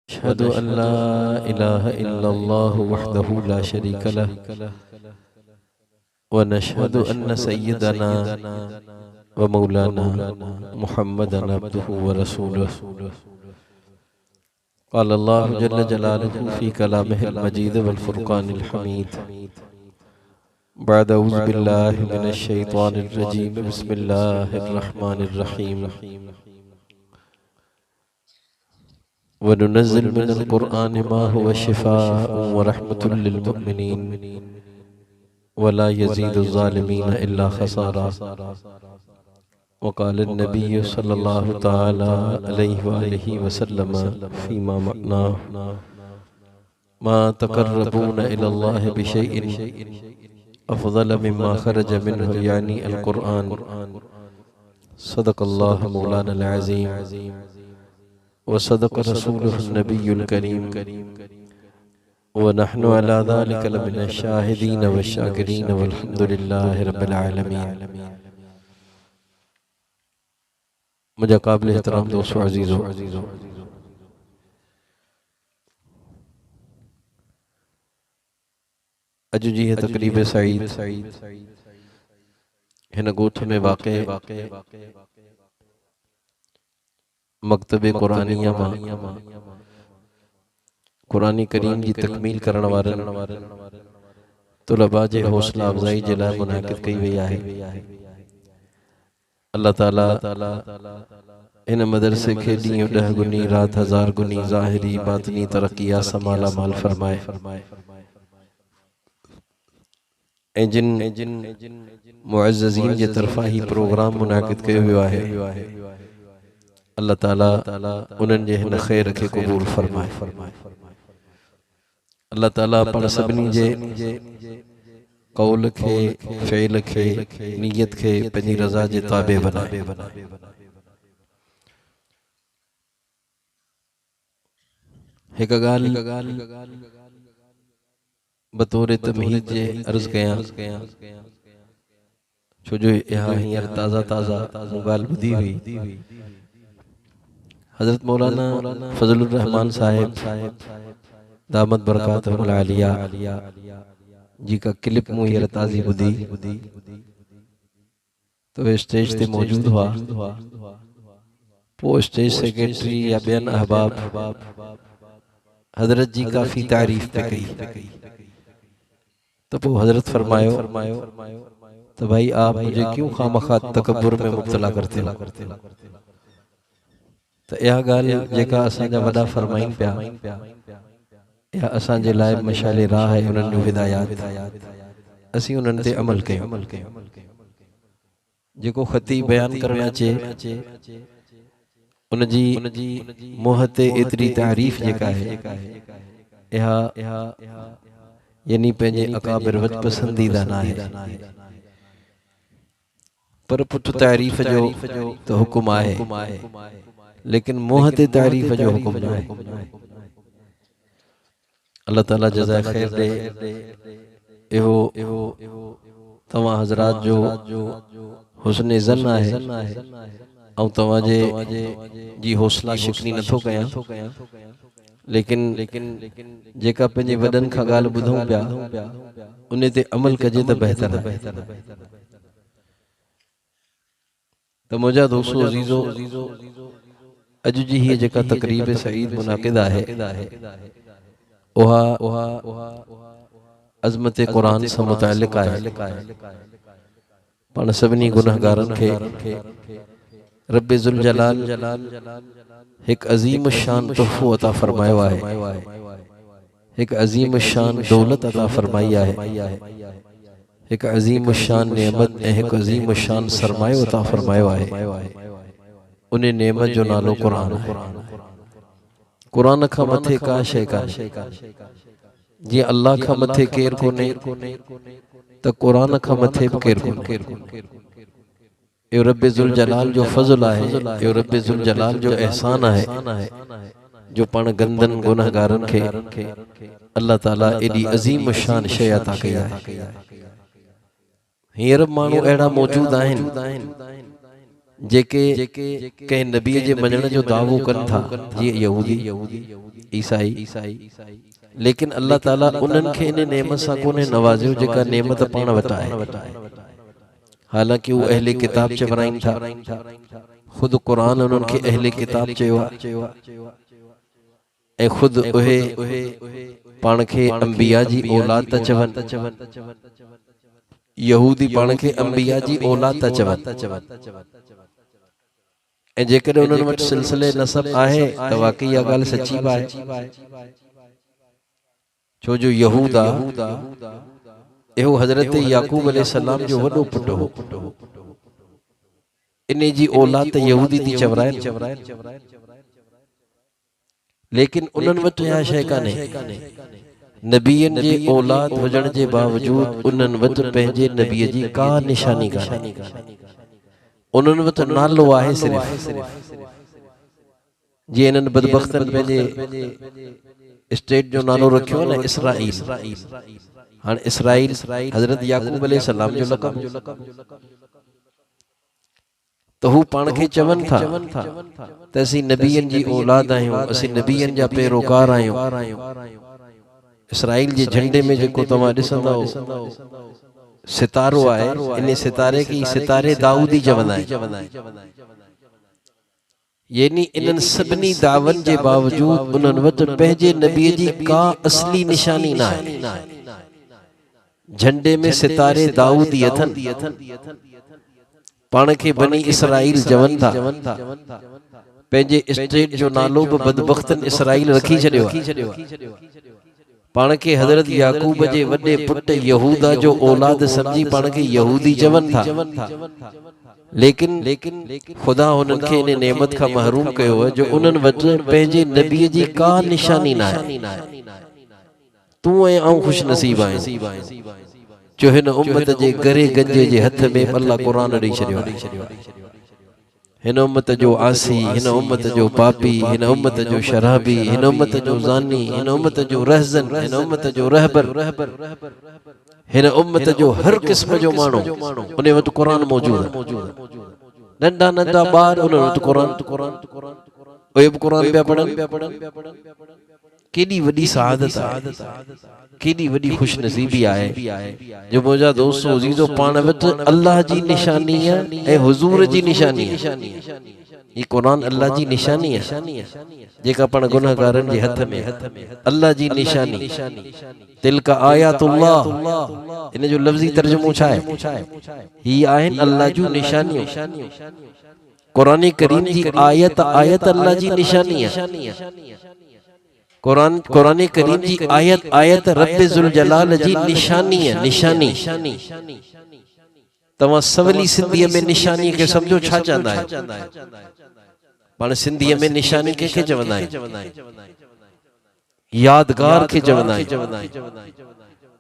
अशहदु अल्ला इलाहा इल्लल्लाहु वहदहु ला शरीका लह व नशहदु अन्न सय्यदना व मौलाना मुहम्मदन अब्दुहु व रसूलुहु। क़ाल अल्लाहु जल्ल जलालुहु फ़ी कलामिहिल मजीद वल फ़ुरक़ानिल हमीद। बअद औज़ु बिल्लाहि मिनश शैतानिर रजीम। बिस्मिल्लाहिर रहमानिर रहीम। वनुनज़्ज़िलु मिनल क़ुरआनि मा हुवा शिफ़ाअुन व रहमतुल लिल मुमिनीन वला यज़ीदु ज़ालिमीना इल्ला ख़सारा। वक़ाल नबी सल्लल्लाहु तआला अलैहि वालिहि वसल्लम फ़ीमा मअनाहु मा तक़र्रबूना इलल्लाहि बिशैइन अफ़ज़ल मिम्मा ख़रज मिन्हु यानी अल क़ुरआन। सदक़ल्लाहु मौलाना अल अज़ीम व सदक़ रसूलुहुन नबियुल करीम व नहनु अला ज़ालिका लमिनश शाहिदीन व शाकिरीन वल्हम्दुलिल्लाहि रब्बिल आलमीन। मुझे काबिल एहतराम दोस्तों अज़ीज़ों, अॼु जी हीअ तक़रीब सईद हिन ॻोठ में वाक़े मकतबे क़ुरानिया मां क़ुरानी करीम जी तकमील करण वारनि तुलबा जे हौसला अफ़ज़ाई जे लाइ मुनाक़िद कई वई आहे। अल्लाह ताला इन मदरसे खे ॾींहुं 10 गुनी रात 1000 गुनी ज़ाहिरी बातिनी तरक्की समाला माल फरमाए ऐं जिन मुअज़्ज़ज़ीन जे तरफ़ां ही प्रोग्राम मुनाक़िद कयो वियो आहे, अल्लाह ताला उन्हनि जे हिन ख़ैर खे क़बूल फरमाए। अल्लाह ताला पाण सभिनी जे क़ौल खे, फ़ेल खे, नियत खे पंहिंजी रज़ा जे ताबे बनाए। हिक ॻाल्हि बतौर तमहीद जे अर्ज़ कयां, छो जो इहा हींअर ताज़ा ॻाल्हि ॿुधी हुई। हज़रत मौलाना फज़लुर रहमान साहिब दामत बरकातहुल आलिया जी का क्लिप मूं हींअर ताज़ी ॿुधी तो वे स्टेज ते मौजूद हुआ। पोइ स्टेज सेक्रेटरी या ॿियनि अहबाब हज़रत जी काफ़ी तारीफ़ पे कई तो पोइ हज़रत फरमायो तो भाई आप मुझे क्यों खामखा तकब्बुर में मुब्तला करते हो। तो यह ॻाल्हि जेका असांजा वॾा फरमाइनि पिया, या असांजे लाइ मशाले राह आहे उन्हनि जो हिदायत, असीं उन्हनि ते अमल कयूं। जेको ख़ती बयान करणु अचे उनजी मुंहं ते एतिरी तारीफ़ जेका आहे इहा यानी पंहिंजे अकाबिर वटि पसंदीदा न आहे, पर पुठ तारीफ़ जो तो हुकुम आहे, लेकिन मुंहं ते तारीफ़ जो हुकुम न आहे। अल्लाह ताला जज़ाए ख़ैर दे। इहो तव्हां हज़रात जो हुस्न ज़न आहे ऐं तव्हांजे जी हौसला शिकनी नथो कयां, लेकिन जेका पंहिंजे वॾनि खां ॻाल्हि ॿुधूं पिया उन ते अमल कजे त बहितर आहे। त मुंहिंजा दोस्तों अज़ीज़ो, अॼु जी हीअ जेका तक़रीब सईद मुनाक़िद आहे उहा अज़मत क़ुरान सां मुतालिक़ आहे। पाण सभिनी गुनहगारनि खे रब्बे ज़ुल जलाल हिकु अज़ीम शान तोहफ़ो अता फरमायो आहे, हिकु अज़ीम शान दौलत अता फरमाई आहे, हिकु अज़ीम शान नेमत ऐं हिकु अज़ीम शान सरमायो अता फरमायो आहे। उन नेमत जो नालो क़ुरान आहे। क़ुरान खां मथे का शइ कान्हे। जीअं अल्लाह खां मथे केरु कोन्हे त क़ुरान खां मथे बि केरु कोन्हे। इहो रब्बे ज़ुल जलाल जो फ़ज़ल आहे, इहो रब्बे ज़ुल जलाल जो एहसान आहे जो पाण गंदन गुनहगारनि खे अल्लाह ताला एॾी अज़ीम शान शइ अता कई आहे। हींअर माण्हू अहिड़ा मौजूद आहिनि जेके कंहिं नबीअ जे मञण जो दावो कनि था, जीअं यहूदी, ईसाई, लेकिन अल्लाह ताला उन्हनि खे इन नेमत सां कोन्हे नवाज़ियो जेका नेमत पाण वटि आहे। हालांकि वो अहले किताब चवराइनि था, खुद कुरान उन्हनि खे अहले किताब चयो आहे ऐं खुद उहे पाण खे अंबिया जी औलाद था चवनि, यहूदी पाण खे अंबिया जी औलाद था चवनि। ऐं जेकॾहिं उन्हनि वटि सिलसिले नसब आहे त वाकई इहा ॻाल्हि सची बि आहे, छो जो यहूदा इहो हज़रत याकूब अलैहिस्सलाम जो वॾो पुटु हो, इन जी औलाद त यहूदी थी चवराइनि, लेकिन उन्हनि वटि इहा शइ कान्हे। नबीअनि जे औलाद हुजण जे बावजूद उन्हनि वटि पंहिंजे नबीअ जी का निशानी कान्हे। उन्हनि वटि नालो आहे सिर्फ़, जीअं इन्हनि बदबख्तनि पंहिंजे स्टेट जो नालो रखियो आहे न इसराइल। हाणे इसराइल हज़रत याकूब अलैहिस्सलाम जो लक़ब, त हू पाण खे चवनि था त असीं नबीअनि जी औलाद आहियूं, असीं नबीअनि जा पैरोकार आहियूं। इसराइल जे झंडे में जेको तव्हां ॾिसंदव सितारो आहे, इन सितारे खे सितारे दाऊदी चवंदा आहिनि। यानी इन्हनि सभिनी दावनि जे बावजूद उन्हनि वटि पंहिंजे नबीअ जी का असली निशानी न आहे। झंडे में सितारे दाऊदी अथनि, पाण खे बनी इसराइल चवनि था, पंहिंजे स्टेट जो नालो बि बदबख्तन इसराइल रखी छॾियो आहे। पाण खे हज़रत याकूब जे वॾे पुट यहूदा जो औलाद समझी पाण खे यहूदी चवनि था, लेकिन खुदा हुननि खे इन नेमत खां महरूम कयो आहे जो उन्हनि वटि पंहिंजे नबीअ जी का निशानी न आहे। तूं ऐं आऊं ख़ुशि नसीब आहियूं, जो हिन उम्मत जे गरे गंजे जे हथ में अल्लाह क़ुरान ॾेई छॾियो आहे। हिन उम्मत जो आसी, हिन उम्मत जो पापी, हिन उम्मत जो शराबी, हिन उम्मत जो ज़ानी, हिन उम्मत जो रहज़न, हिन उम्मत जो रहबर, हिन उम्मत जो हर क़िस्म जो माण्हू उन वटि क़ुरान मौजूद आहे। नंढा नंढा ॿार उन वटि क़ुरान, उहे बि क़ुरान पिया पढ़नि। केॾी वॾी सआदत आहे, केॾी वॾी ख़ुशि नसीबी आहे जो मुंहिंजा दोस्त अज़ीज़ो पाण वटि अल्लाह जी निशानी ऐं हुज़ूर जी निशानी आहे। ये कुरान अल्लाह जी निशानी है, जेका पाण गुनाहगारनि जे हथ में अल्लाह जी निशानी। तिलका आयातुल्लाह, इन जो लफ्ज़ी तर्जुमो छा आहे? ही आहिनि अल्लाह जूं निशानियूं। कुरान करीम जी आयत अल्लाह जी निशानी है। कुरान करीम जी आयत रब्बे ज़ुल जलाल जी निशानी है। निशानी तव्हां सवली सिंधीअ में निशानी खे सम्झो छा चवंदा आहियो? पाण सिंधीअ में निशानी कंहिंखे चवंदा आहियूं? यादगार खे चवंदा आहियूं,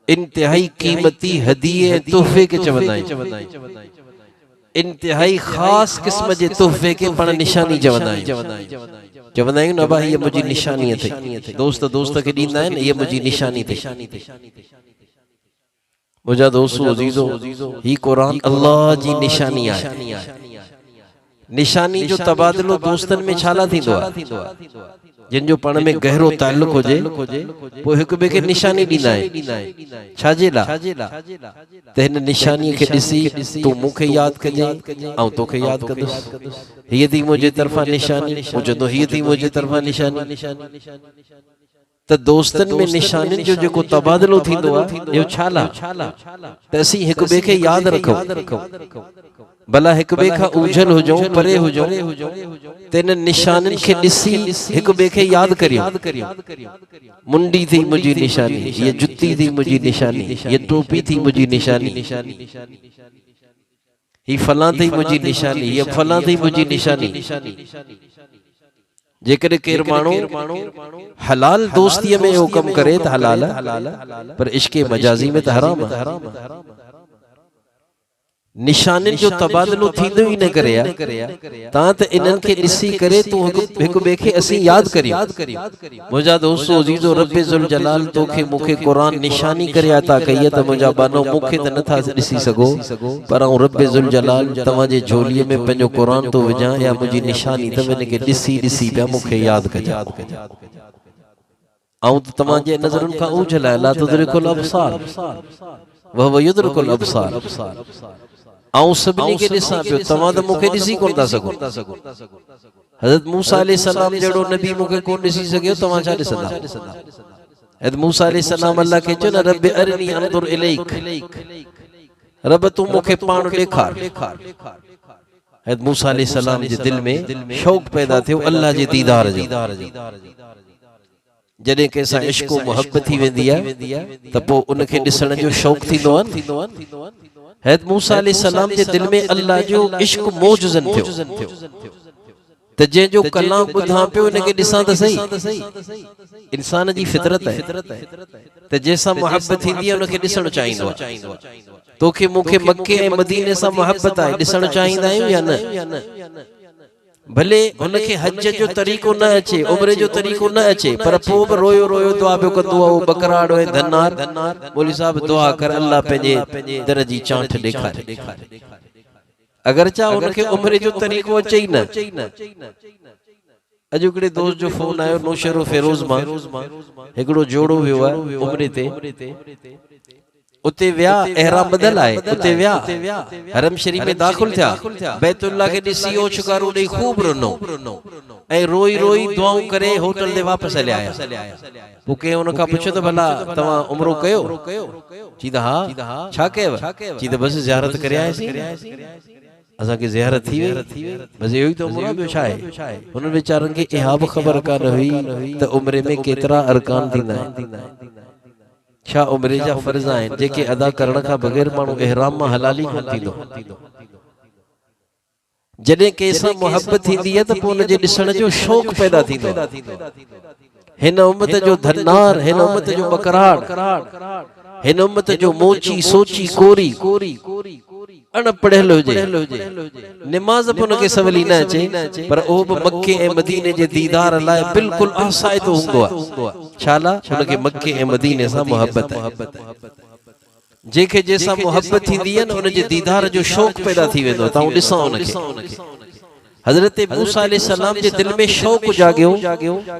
इंतिहाई कीमती हदीए तोहफे खे चवंदा आहियूं, इंतिहाई ख़ास क़िस्म जे तोहफे खे पाण निशानी चवंदा आहियूं। चवंदा आहियूं न भाई, हीअ मुंहिंजी निशानी अथई। दोस्त खे ॾींदा आहिनि, हीअ मुंहिंजी निशानी अथई। मुंहिंजा दोस्तो अज़ीज़ो, ही कुरान अल्लाह जी निशानी आहे। निशानी जो तबादलो दोस्तनि में छाला थींदो आहे? जिन जो पाण में गहरो ताल्लुक़ हुजे, पोइ हिक ॿिए खे निशानी ॾींदा आहिनि। छाजे लाइ? त हिन निशानीअ खे ॾिसी तूं मूंखे यादि कजे, ऐं तोखे यादि कंदुसि। हीअ थी मुंहिंजे तरफ़ां निशानी, मूं चवंदो हीअ थी मुंहिंजे तरफ़ां निशानी। त दोस्तनि में निशानियुनि जो जेको तबादलो थींदो आहे, इहो छा लाइ? त असीं हिक ॿिए खे यादि रखूं। भला हिक ॿिए खां उलझल हुजूं, परे हुजूं, त इन निशानियुनि खे ॾिसी हिक ॿिए खे यादि करियूं। मुंडी थी मुंहिंजी निशानी, हीअ जुती थी मुंहिंजी निशानी, हीअ टोपी थी मुंहिंजी निशानी, ही फलां थी मुंहिंजी निशानी, हीअ फलां थी मुंहिंजी निशानी। जेकॾहिं केरु माण्हू हलाल दोस्तीअ में इहो कमु करे त हलाल, पर इश्क़े मजाज़ी में त हराम आहे। निशानिन जो तबादलो थींदो ही न करे ता त इनन के ॾिसी करे तू हिक ॿिए खे असीं याद करियो। मुंहिंजा दोस्तो अजीजो रब्बे ज़ुल जलाल तोखे मूंखे क़ुरान निशानी करे अता कई त मुंहिंजा बानो मूंखे त नथा ॾिसी सघो, पर आऊं रब्बे ज़ुल जलाल तव्हांजे झोलीअ में पंहिंजो क़ुरान तो विझां या मुंहिंजी निशानी त इनखे ॾिसी ॾिसी पिया मूंखे याद कजां। आऊं त तव्हांजे नज़रुनि खां ओझल आहियां, ला तुदरिकुल अबसार वहुव युदरिकुल अबसार। आऊं सभिनी खे ॾिसां पियो, तव्हां त मूंखे ॾिसी कोन था सघो। हज़रत मूसा अलैहिस्सलाम जहिड़ो नबी मूंखे कोन ॾिसी सघियो, तव्हां छा ॾिसंदा? हज़रत मूसा अलैहिस्सलाम अल्लाह खे चयो न रब्बि अरनी अंदुर इलैक, रब तूं मूंखे पाण ॾेखार। हज़रत मूसा अलैहिस्सलाम जे दिल में शौक़ पैदा थियो अल्लाह जे दीदार जो। जॾहिं कंहिंसां इश्क ऐं मुहब्बत थी वेंदी आहे त पोइ उनखे ॾिसण जो शौक़ थींदो आहे। हज़रत मूसा अलैहिस्सलाम जे दिल में अल्लाह जो इश्क मौजज़न थियो त जंहिंजो कलाम ॿुधां पियो इनखे ॾिसां त सही। इंसान जी फितरत आहे त जंहिंसां मुहब्बत थींदी आहे उनखे ॾिसणु चाहींदो आहे। तोखे मूंखे मके ऐं मदीने सां मुहब्बत आहे, ॾिसणु चाहींदा आहियूं या न? भले हुनखे हज जो तरीक़ो न अचे, उम्रे जो तरीक़ो न अचे, पर पोइ बि रोयो रोयो दुआ पियो कंदो आहे। वो बकराड़ो ऐं धनार मौलवी साहब दुआ कर अल्लाह पंहिंजे दर जी चांठ ॾेखारे। अगर चा उनखे उम्रे जो तरीक़ो अचे ई न। अॼु हिकिड़े दोस्त जो फोन आयो नौशरो फेरोज मां, हिकिड़ो जोड़ो वियो आहे उम्रे ते, उते विया एहराम बदल आए, उते विया हरम शरीफ में दाखिल थिया, बैतुल्लाह के ॾिसी ओछकारो ॾेई खूब रोनो ऐं रोई रोई दुआऊं करे होटल ते वापस हलिया आया। पोइ कंहिं उन खां पुछियो त भला तव्हां उमरो कयो? चई त हा। छा कयव? चई त बसि ज़ियारत करे आयासीं, असांखे ज़ियारत थी वई, बसि इहो ई त उमरो, ॿियो छा आहे? हुननि वीचारनि खे इहा बि ख़बर कान हुई त उम्रे में केतिरा अरकान थींदा आहिनि, छा उम्रे जा फर्ज़ आहिनि जेके अदा करण खां बग़ैर माण्हू इहराम मां हलाली कोन थींदो। जॾहिं कंहिंसां मुहब्बत थींदी आहे त पोइ हुनजे ॾिसण जो शौक़ पैदा थींदो आहे। हिन उम्मत जो धन्नार, हिन उम्मत जो बकराड़, हिन उम्मत जो मोची सोची कोरी अणपढ़ियल हुजे, निमाज़ बि हुनखे सवली न अचे, पर उहो बि मके ऐं मदीने जे दीदार लाइ बिल्कुलु आसाइतो हूंदो आहे। छा ला? हुनखे मके ऐं मदीने सां मुहब्बत आहे। जंहिंखे जंहिंसां मुहब्बत थींदी आहे न हुनजे दीदार जो शौक़ पैदा थी वेंदो आहे। तव्हां ॾिसो हुनखे। हज़रत मूसा अलैहिस्सलाम जे दिल में शौक़ जाॻियो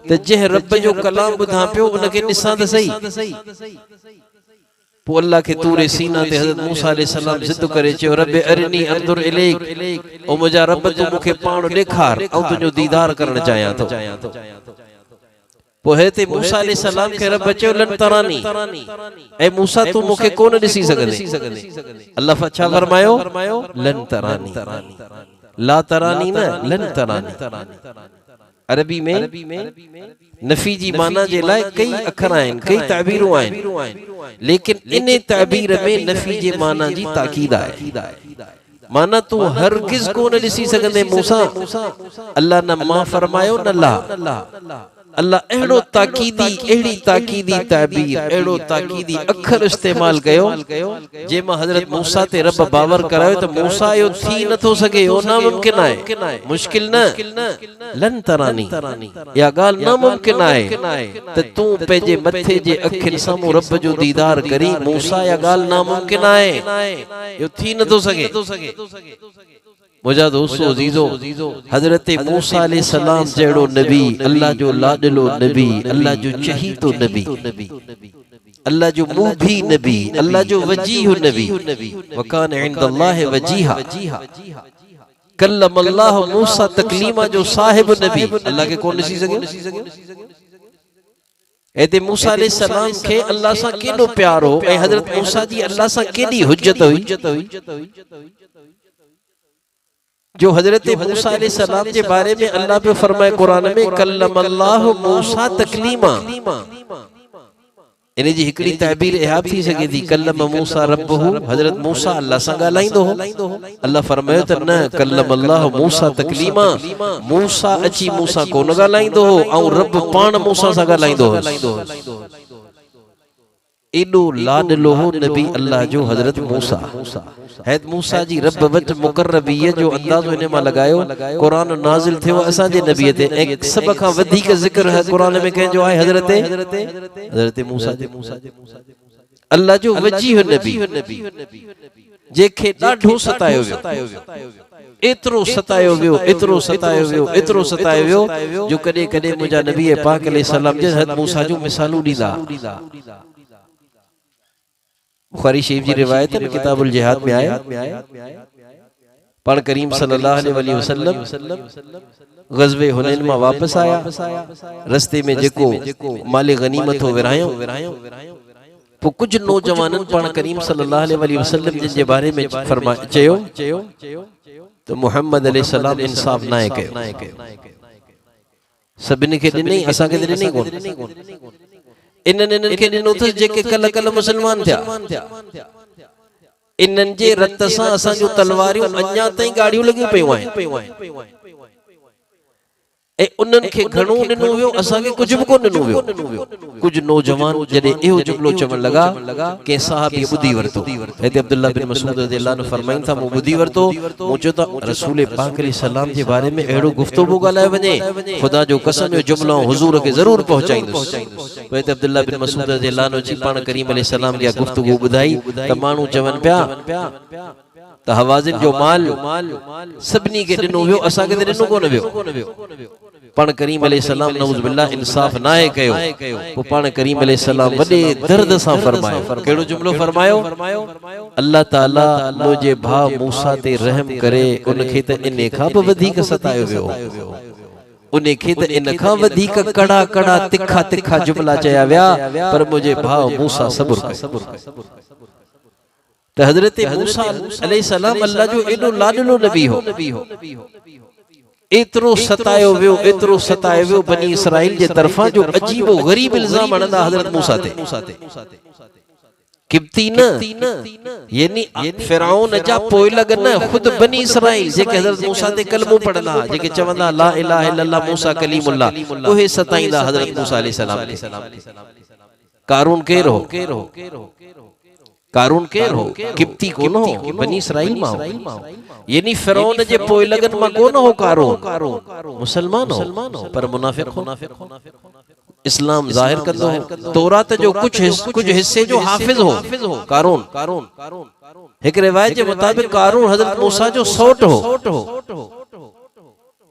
त जंहिं रब जो कलाम ॿुधां पियो उनखे ॾिसां त सही। पोइ अल्लाह के तूरे सीना ते हज़रत मूसा अलैहिस्सलाम ज़िद करे चयो रब्बि अरनी अंदुर इलैक, ओ मुंहिंजा रब तूं मूंखे पाण ॾेखार, ऐं तुंहिंजो दीदार करणु चाहियां थो। पोइ हिते मूसा अलैहिस्सलाम खे रब चयो लन तरानी, ऐं मूसा तूं मूंखे कोन ॾिसी सघंदे। अल्लाह छा फरमायो? लन तरानी, ला तरानी न, लन तरानी। अरबी में नफी जी माना जे लाइ कई अखर आहिनि, कई ताबीरूं आहिनि, लेकिन इन ताबीर में नफी जे माना जी ताकीद आहे। माना तू हरगिज़ कोन ॾिसी सघंदे मूसा। अल्लाह न मां फरमायो न ला। अल्लाह अहिड़ो ताकीदी, अहिड़ी ताकीदी ताबीर, अहिड़ो ताकीदी अखर इस्तेमाल कयो जंहिंमां हज़रत मूसा ते रब बावर करायो त मूसा इहो थी नथो सघे, इहो नामुमकिन आहे, मुश्किल न। लन तरानी, इहा ॻाल्हि नामुमकिन आहे त तूं पंहिंजे मथे जे अखियुनि साम्हूं रब जो दीदार करी। मूसा इहा ॻाल्हि नामुमकिन आहे, इहो थी नथो सघे। मुझा दोस्तों अजीजो, हजरत मूसा अलैहिस्सलाम जहिड़ो नबी, अल्लाह जो लाडलो नबी, अल्लाह जो चहीतो नबी, अल्लाह जो मुबी नबी, अल्लाह जो वजीह नबी, वकान इंदल्लाहि वजीहा, कल्लमल्लाहु मूसा तकलीमा जो साहिब नबी। अल्लाह के कौन ॾिसी सघे? एते मूसा अलैहिस्सलाम खे अल्लाह सां केॾो प्यार हो ऐं हजरत मूसा जी अल्लाह सां केॾी हुज्जत हुई जो हजरत मूसा अलैहिस्सलाम जे बारे में अल्लाह पे फरमाए कुरान में कल्लमल्लाहु मूसा तकलीमा। इन जी हिकड़ी ताबीर इहा थी सके थी कल्लम मूसा रब्बहु, हजरत मूसा अल्लाह सां ॻाल्हाईंदो हो। अल्लाह फरमायो त न कल्लमल्लाहु मूसा तकलीमा, मूसा अची मूसा कोन ॻाल्हाईंदो हो ऐं रब पाण मूसा सां ॻाल्हाईंदो हो। एडो लाडलो हो नबी अल्लाह जो हजरत मूसा। हैत मूसा जी रब वट मुकर्रबीय जो अंदाज़ो इन मां लगायो कुरान नाज़िल थियो असा जे नबी ते एक सब का वधिक जिक्र है कुरान में कह जो है हजरत मूसा जे अल्लाह जो वजीह नबी जेके ॾाढो सतायो वियो एतरो सतायो वियो एतरो सतायो वियो एतरो सतायो वियो जो कदे कदे मुजा नबी पाक अलैहि सलाम जे हज़रत मूसा जो मिसालू दीदा। बुखारी शरीफ जी रिवायत है किताबुल जिहाद में आया पाण करीम सल्लल्लाहु अलैहि वसल्लम गज़वे हुनैन मां वापस आया रस्ते में जेको माले गनीमत हो विरायो तो कुछ नौजवानन पाण करीम सल्लल्लाहु अलैहि वसल्लम जिन जे बारे में फरमाया चयो तो मोहम्मद अलैहि सलाम इंसाफ नाए कयो सभिनी खे ॾिनई असां खे ॾिनई कोन इन्हनि खे ॾिनो अथसि जेके कल कल मुसलमान थिया इन्हनि जे रत सां असांजूं तलवारियूं अञा ताईं गाड़ियूं लॻियूं पियूं आहिनि ए उन्हनि खे घणो ॾिनो वियो असां खे कुझु बि कोन ॾिनो वियो। कुझ नौजवान जॾहिं इहो जुमलो चवण लॻा कंहिं साहबी ॿुधी वरितो हिते अब्दुल्लाह बिन मसूद रज़ियल्लाहु अन्हु फरमाइनि था मूं ॿुधी वरितो मूं चयो त रसूल पाक अलैहि सलाम जे बारे में अहिड़ो गुफ़्तगू ॻाल्हाए वञे ख़ुदा जो कसम जो जुमलो हुज़ूर खे ज़रूर पहुचाईंदुसि। पोइ हिते अब्दुल्लाह बिन मसूद रज़ियल्लाहु अन्हु जी पाण करीम अलैहि सलाम जी गुफ़्तगू ॿुधाई त माण्हू चवनि पिया त हवाज़िन जो माल सभिनी खे ॾिनो वियो असां खे त ॾिनो कोन वियो। पाण करीम अलैहि सलाम नऊज़ बिल्लाह इंसाफ नाहे कयो पोइ पाण करीम अलैहि सलाम वॾे दर्द सां फरमायो कहिड़ो जुमलो फरमायो अल्लाह ताला मुंहिंजे भाउ मूसा ते रहम करे उन खे त इन खां बि वधीक सतायो वियो उन खे त इन खां वधीक कड़ा कड़ा तिखा तिखा जुमला चया विया पर मुंहिंजे भाउ मूसा सब्र कयो। त हज़रत मूसा अलैहि सलाम अल्लाह जो एॾो लाडलो नबी हो एतरो सतायो वियो बनी इसराइल जे तरफां जो अजीबो गरीब इल्जाम हणंदा हज़रत मूसा ते किब्ती न यानी फिरौन जा पोइलग न खुद बनी इसराइल जेके हज़रत मूसा ते कलमो पढ़ंदा जेके चवंदा ला इलाहा इल्लल्लाह मूसा कलीमुल्लाह उहे सताईंदा हज़रत मूसा अलैहि सलाम खे। कारून केर हो कारून केर हो किब्ती कोन हो बनी इसराइल मां हो यानी फिरौन जे पोइलगन मां कोन हो कारून मुसलमान हो पर मुनाफिक हो इस्लाम जाहिर कंदो हो तौरात जो कुछ हिस्से जो हाफिज हो कारून एक रिवायत जे मुताबिक कारून हज़रत मूसा जो सौट हो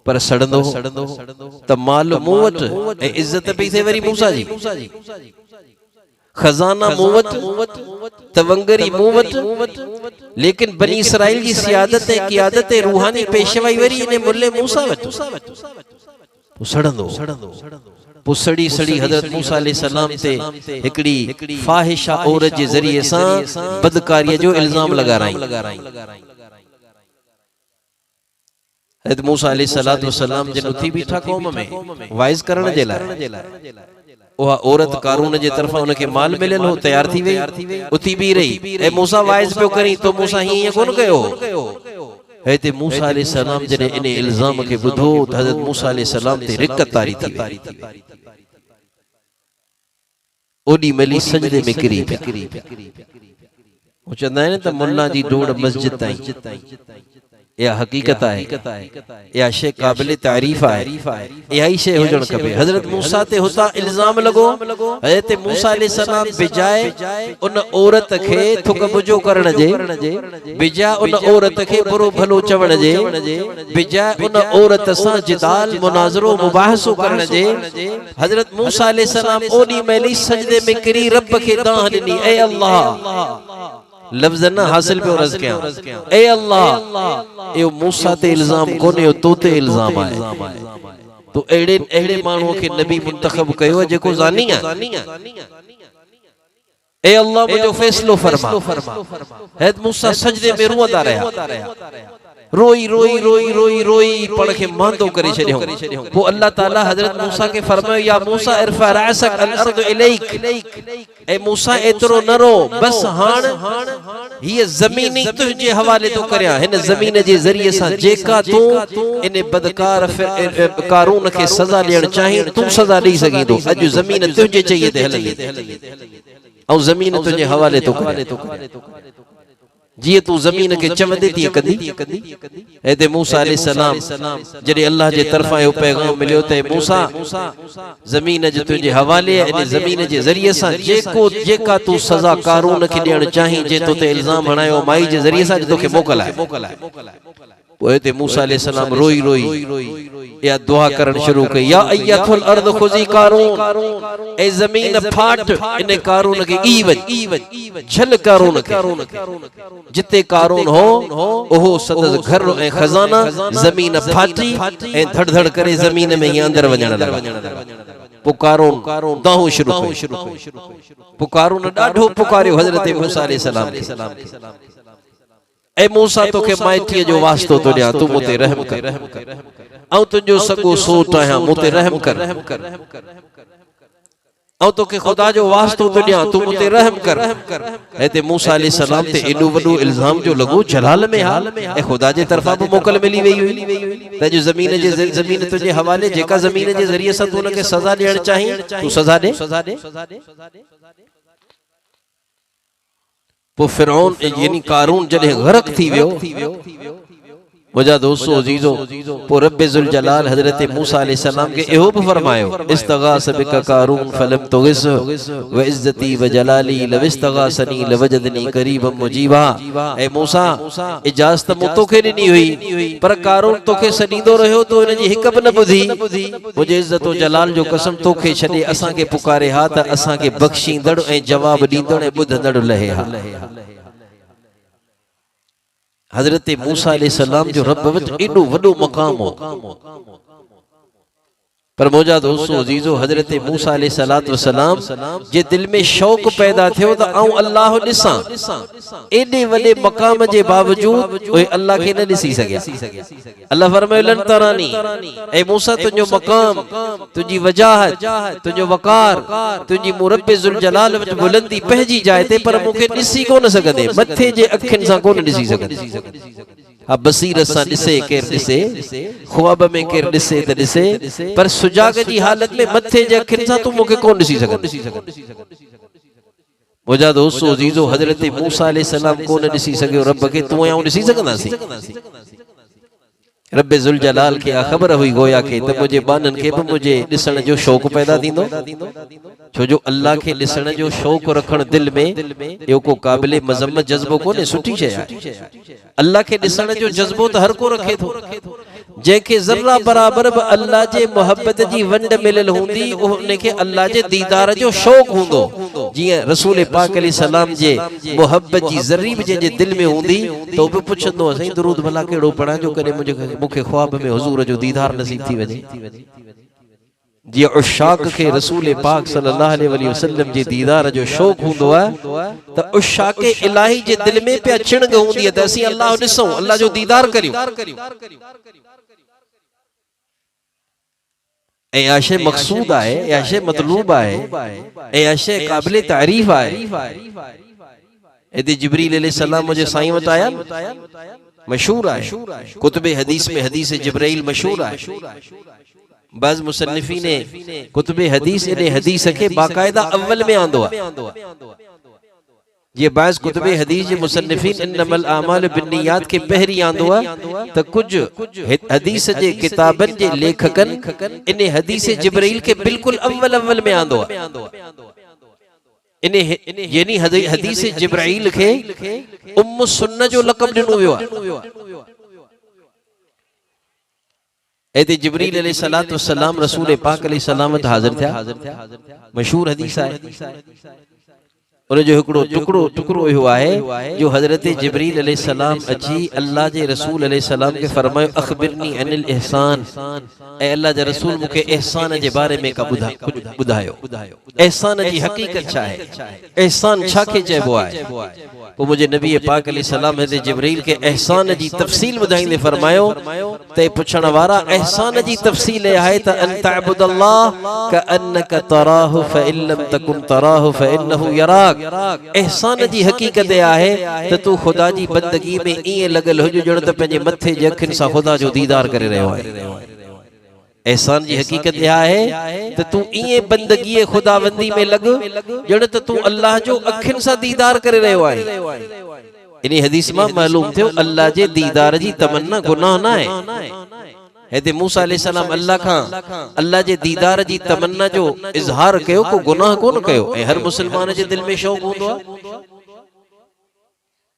पर सड़ंदो त माल मूं वटि ऐं इज्जत पई थे वरी मूसा जी खजाना मूवत तवंगरी मूवत लेकिन बनी इसराइल की सियादत है क़ियादत है रूहानी पेशवाई वरी इने मुल्ले मूसा वट सड़ंदो पुसड़ी सड़ी हज़रत मूसा अलैहि सलाम ते हिकड़ी फाहिशा औरत जे ज़रिए सां बदकारीअ जो इल्जाम लगाराई हज़रत मूसा अलैहि सलातु वसलाम जन उथी बीठा कौम में वाइज करण जे लाइ ओहा औरत कारून जे तरफा उनके माल मिलियल हो तैयार थी वई उथी भी रही ए मूसा वाइज पियो करी तो मूसा हीअं कोन कयो हिते मूसा अलैहि सलाम जॾहिं इन इल्ज़ाम खे ॿुधो त हज़रत मूसा अलैहि सलाम ते रिक़त तारी थी वई ओॾी महिल सजदे में किरी पिया चवंदा आहिनि त मुल्ला जी डोड़ मस्जिद ताईं या हकीकत है या शे काबिल तारीफ है या ही शे हुजण खपे। हज़रत मूसा ते हुता इल्जाम लगो हज़रत मूसा अलैहि सलाम बिजाए उन औरत के थुक बुजो करण जे बिजा उन औरत के बुरो भलो चवण जे बिजा उन औरत सां जिदाल मुनाज़रो मुबाहसो करण जे हज़रत मूसा अलैहि सलाम ओडी महिल सजदे में किरी रब के दाह ॾिनी ए अल्लाह लफ्ज़ न हासिल पे रज़ कया ए अल्लाह यो मूसा ते इल्जाम कोने तो ते इल्जाम है तो एड़े मानू के नबी मुंतखब कयो जेको ज़ानी है ए अल्लाह मुझे फैसलो फरमा। हज़रत मूसा सजदे में रोंदा रहा रोई रोई रोई रोई रोई पड़ के मांदो करे छडियो वो अल्लाह ताला हज़रत मूसा के फरमायो या मूसा इरफा रासक अल अर्द इलैक ए मूसा एतरो न रो बस हान ये ज़मीनी तुझे हवाले तो करया हिन ज़मीन जे ज़रिए सा जेका तू इन बदकार कारून के सजा ॾियण चाहे तू सजा ॾेई सघीं तो अज ज़मीन तुझे चाहिए ते हलंदी और ज़मीन तुझे हवाले तो करे जी तू ज़मीन के चवंदे थी कदी एदे मूसा अलैहिस्सलाम जॾहिं अल्लाह जे तरफ़ां यो पैगाम मिलियो ते मूसा ज़मीन जे तुझे हवाले इन ज़मीन जे ज़रिए सां जेका तू सज़ा कारून खे ॾियण चाहीं जे तो ते इल्ज़ाम हणायो माई जे ज़रिए सां तोखे मोकलाए पोइ ते मूसा अलैहिस्सलाम रोई रोई या दुआ करण शुरू कई या अय्यतुल अर्द खुज़ी कारून ए ज़मीन फाट इन कारून के ई झल कारून के जिते कारून हो ओहो सदस घर ए खजाना ज़मीन फाटी ए धड़ धड़ करे ज़मीन में अंदर वञण लगा पुकारून दाहू शुरू पुकारून ॾाढो पुकारियो हज़रत मूसा अलैहिस्सलाम ए मूसा तोखे माइटीअ जो वास्तो तो ॾियां तू मुते रहम कर ऐं तुंहिंजो सॻो सोट आहियां मुते रहम कर ऐं तोखे ख़ुदा जो वास्तो तो ॾियां तू मुते रहम कर हिते मूसा अलैहिस्सलाम ते एॾो वॾो इल्ज़ाम जो लॻो जलाल में हाल ऐं ख़ुदा जे तरफ़ां बि मोकल मिली वई हुई त जो ज़मीन तुंहिंजे हवाले जेका ज़मीन जे ज़रिए सां तू हुनखे सज़ा ॾियण चाहीं तू सज़ा ॾे पो फिरौन यानी कारून जॾहिं गरक थी वियो मुझा दोस्तों अजीजो पो रब्बे ज़ुल जलाल हज़रत मूसा अलैहिस्सलाम के एहो भी फरमायो इस्तगास बिका कारून फलम तुगिस व इज्जती व जलाली लविस्तगासनी लवजदनी करीबम मुजीबा ए मूसा इजाज़त मुतो के ॾिनी हुई पर कारून तोखे सॾींदो रहियो तो इन जी हिक बि न ॿुधी मुझे इज्जत व जलाल जो कसम तोखे छॾे असां के पुकारे हा त असां के बख्शींदड़ ऐं जवाब ॾींदड़ ऐं ॿुधंदड़ लहे हा हज़रत मूसा अलैहिस्सलाम जो रब वटि एॾो वॾो मक़ाम हो पर मुझा दोस्तों अजीजो हज़रत मूसा अलैहिस्सलाम जे दिल में शौक़ पैदा थियो त आऊं अल्लाह ॾिसां एॾे वॾे मक़ाम जे बावजूद उहे अल्लाह खे न ॾिसी सघिया अल्लाह फरमायो लन तरानी ए मूसा तुंहिंजो मक़ाम तुंहिंजी वजाहत तुंहिंजो वकार तुंहिंजी मुरब्बे ज़ुल जलाल वटि बुलंदी पंहिंजी जाइ ते पर मूंखे ॾिसी कोन सघंदे मथे जे अखियुनि सां कोन ॾिसी सघंदे हा बसीरत सां ॾिसे केर ॾिसे ख्वाब में केर ॾिसे त ॾिसे पर सुजाग जी हालत में मथे जे अखियुनि सां तू मूंखे कोन ॾिसी सघंदे मुझा दोस्तों अजीजो हज़रत मूसा अलैहिस्सलाम कोन ॾिसी सघियो रब खे तू ऐं ॾिसी सघंदासीं रब्बे ज़ुल जलाल के ख़बर हुई गोया के त मुझे बानन के भी मुझे ॾिसण जो शौक़ पैदा थींदो छो जो अल्लाह के ॾिसण जो शौक़ रखण दिल में यो को काबिल मज़म्मत जज्बो कोने सुठी शइ आहे अल्लाह के ॾिसण जो जज्बो त हर को रखे थो जेके ज़र्रा बराबर भी अल्लाह जे मोहब्बत जी वंड मिलल हुंदी उनके अल्लाह जे दीदार जो शौक़ हुंदो जियां रसूल पाक अलैहिस्सलाम जे मोहब्बत जी ज़र्री भी जे दिल में हुंदी तो भी पुछंदो असां दरूद भला केड़ो पढ़ा जो करे मुझे ख्वाब में हुजूर जो दीदार नसीब थी वने जी उशाक के रसूल पाक सल्लल्लाहु अलैहि वसल्लम जे दीदार जो शौक़ हुंदो है त उशाक इलाही जे दिल में पे छिणग हुंदी है त असीं अल्लाह ॾिसूं अल्लाह जो दीदार करियूं ऐं आशे मक़सूद आहे ऐं आशे मतलूब आहे ऐं आशे काबिल तारीफ आहे इते जिब्रील अलैहिस्सलाम जे साईं वटि आया मशहूर आहे कुतुब हदीस में हदीस जिब्राइल मशहूर आहे बाज़ मुसन्निफीन ने कुतुब हदीस ने हदीस के बाकायदा अव्वल में आंदो आहे ये बाज़ कुतुब हदीस जे मुसन्निफीन इन्नमल आमाल बिन्नियात के पहरी आंदो आहे त कुछ हदीस जे किताबन जे लेखकन इन हदीस जिब्राइल के बिल्कुल अव्वल में आंदो आहे इन यानी हदीस जिब्राइल के उम्म सुन्न जो लक़ब ॾिनो वियो आहे एते जिब्रील अलैहिस्सलातु वस्सलाम रसूल पाक अलैहिस्सलाम वटि हाज़िर थिया मशहूर हदीस आहे उन जो टुकड़ो हुआ है जो हजरत जिब्रील अलैहिस्सलाम अची अल्लाह जे रसूल अलैहिस्सलाम के फरमायो अखबिरनी अनिल एहसान ए अल्लाह जे रसूल मुके एहसान जे बारे में का बुधायो एहसान जी हकीकत छा है एहसान छा के चइबो आहे वो मुझे नबी पाक अलैहिस्सलाम हज़रत जिब्रील के एहसान जी तफसील बुधाईंदे फरमायो ते पुछण वारा एहसान जी तफसील है त अन तअबुदल्लाह कअन्नका तराहु फइन लम तकुन तराहु फइन्नहु यराक एहसान जी हकीकत आहे त तू खुदा जी बंदगी में इए लगल हो जो जण त पंहिंजे मथे जे अखियुनि सां खुदा जो दीदार करे रहियो आहे एहसान जी हकीकत यह है तो तू इए बंदगी खुदाबंदी में लग जण त तू अल्लाह जो अखिन सा दीदार करे रहो है। इन हदीस में मालूम थे अल्लाह जे दीदार जी तमन्ना गुनाह ना है। हेदे मूसा अलैहिस्सलाम अल्लाह खां अल्लाह जे दीदार जी तमन्ना जो इजहार कयो को गुनाह कोन कयो। ऐं हर मुसलमान जे दिल में शौक़ हुंदो आहे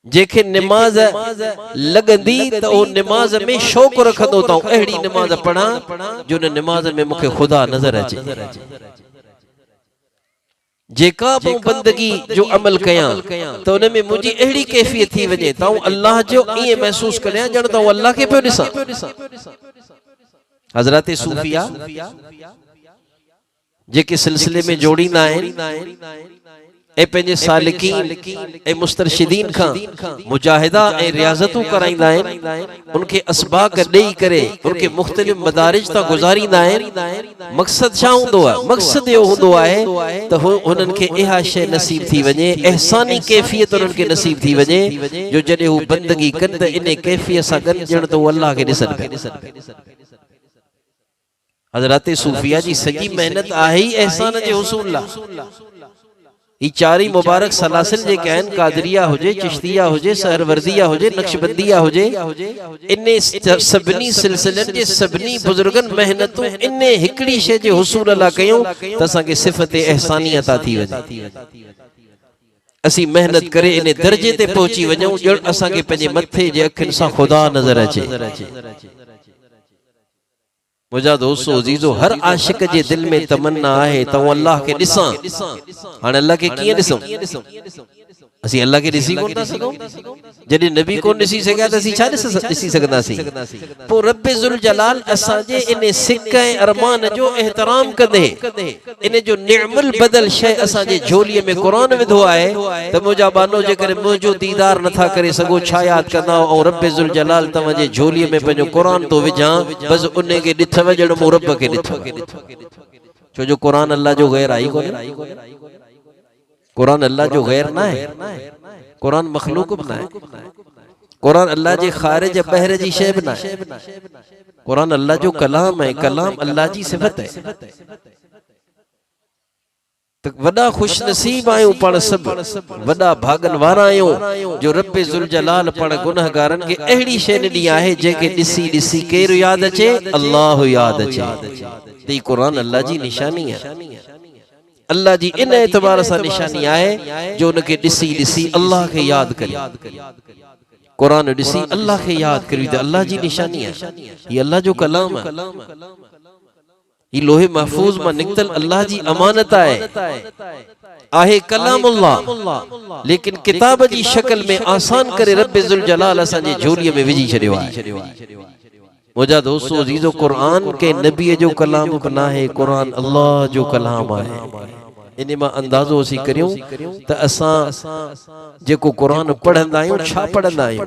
जेके नमाज लगंदी त ओ नमाज में शौक़ रखंदो त अहिड़ी नमाज पढ़ा जो न नमाज में मुखे खुदा नजर अचे। जेका भी बंदगी जो अमल कया तो उन में मुझी अहिड़ी कैफियत थी वजे त अल्लाह जो ये महसूस करिया जण त अल्लाह के पियो ॾिसां। हजरत सूफिया जेके सिलसिले में जोड़ींदा आहिनि ए पंहिंजे सालिकीन ए मुस्तरशिदीन खां मुजाहिदा ए रियाज़तूं कराईंदा आहिनि। उनके असबाक ॾेई करे उनके मुख्तलिफ मदारिज ता गुज़ारींदा आहिनि। मक़सद छा हूंदो आहे? मक़सद इहो हूंदो आहे त उन्हनि खे इहा शइ नसीब थी वञे, एहसानी कैफियत उन्हनि खे नसीब थी वञे जो जॾहिं हू बंदगी कनि त इन कैफियत सां गॾु ॼण त अल्लाह खे ॾिसनि पिया। हज़रत सूफिया जी सॼी मेहनत आहे ही एहसान जे हुसूल लाइ। ई चारी मुबारक सलासिल जेके आहिनि कादरिया हुजे, चिश्तिया हुजे, सहरवर्दिया हुजे, नक्शबंदिया हुजे, इन सभिनी सिलसिलनि जे सभिनी बुजुर्गनि मेहनतूं इन हिकड़ी शइ जे हुसूल लाइ कयूं त असांखे सिफ़त एहसानी अता थी वञे। असीं मेहनत करे इन दर्जे ते पहुची वञूं ॼण असांखे पंहिंजे मथे जे अखियुनि सां खुदा नज़र अचे। मुझा दोस्तों अजीजो हर आशिक जे दिल में तमन्ना है तो अल्लाह के ॾिसां। हाणे अल्लाह के कीअं ॾिसूं? असीं अल्लाह के ॾिसी कोन था सघूं। जॾहिं नबी कोन ॾिसी सघिया त असीं छा ॾिसी सघंदासीं? पोइ रब ज़ुल जलाल असांजे इन सिक ऐं अरमान जो एहतराम कंदे इन जो निअमल बदल शइ असांजे झोलीअ में क़ुरान विधो आहे त मुंहिंजा बानो जेकर मुंहिंजो दीदार नथा करे सघो छा यादि कंदा ऐं रब ज़ुल जलाल तव्हांजे झोलीअ में पंहिंजो क़ुरान थो विझां बसि उन खे ॾिठव ॼण मूं रब खे ॾिठो। छो जो क़ुरान अल्लाह जो गैर आई कोन्हे। कुरान अल्लाह जो गैर ना है, कुरान मखलूक बना है। कुरान अल्लाह जे खारिज बहर जी शय बना है। कुरान अल्लाह जो कलाम है, कलाम अल्लाह जी सिफत है। तो वडा खुश नसीब आयो पण सब वडा भागन वारा आयो जो रब ज़ुल जलाल पण गुनहगारन के एड़ी शय ॾिनी आहे जेके ॾिसी ॾिसी केर याद अचे? अल्लाह याद अचे। ते कुरान अल्लाह जी निशानी है। अल्लाह जी इन एतबार से निशानी है जो उनके ॾिसी ॾिसी अल्लाह के याद करे। कुरान ॾिसी अल्लाह के याद करी तो अल्लाह जी निशानी है। ये अल्लाह जो कलाम है। ये लोहे महफूज में निकतल अल्लाह जी अमानत आहे कलामुल्लाह लेकिन किताब जी शक्ल में आसान करे रब ज़ुल जलाल असांजे झोलीअ में विझी छॾियो आहे। मुझा दोस्तों अजीजो कुरान के नबी जो कलाम बना है, कुरान अल्लाह जो कलाम है। इन में अंदाजो असी करियूं त असां जेको कुरान पढ़ंदा आहियूं छा पढ़ंदा आहियूं।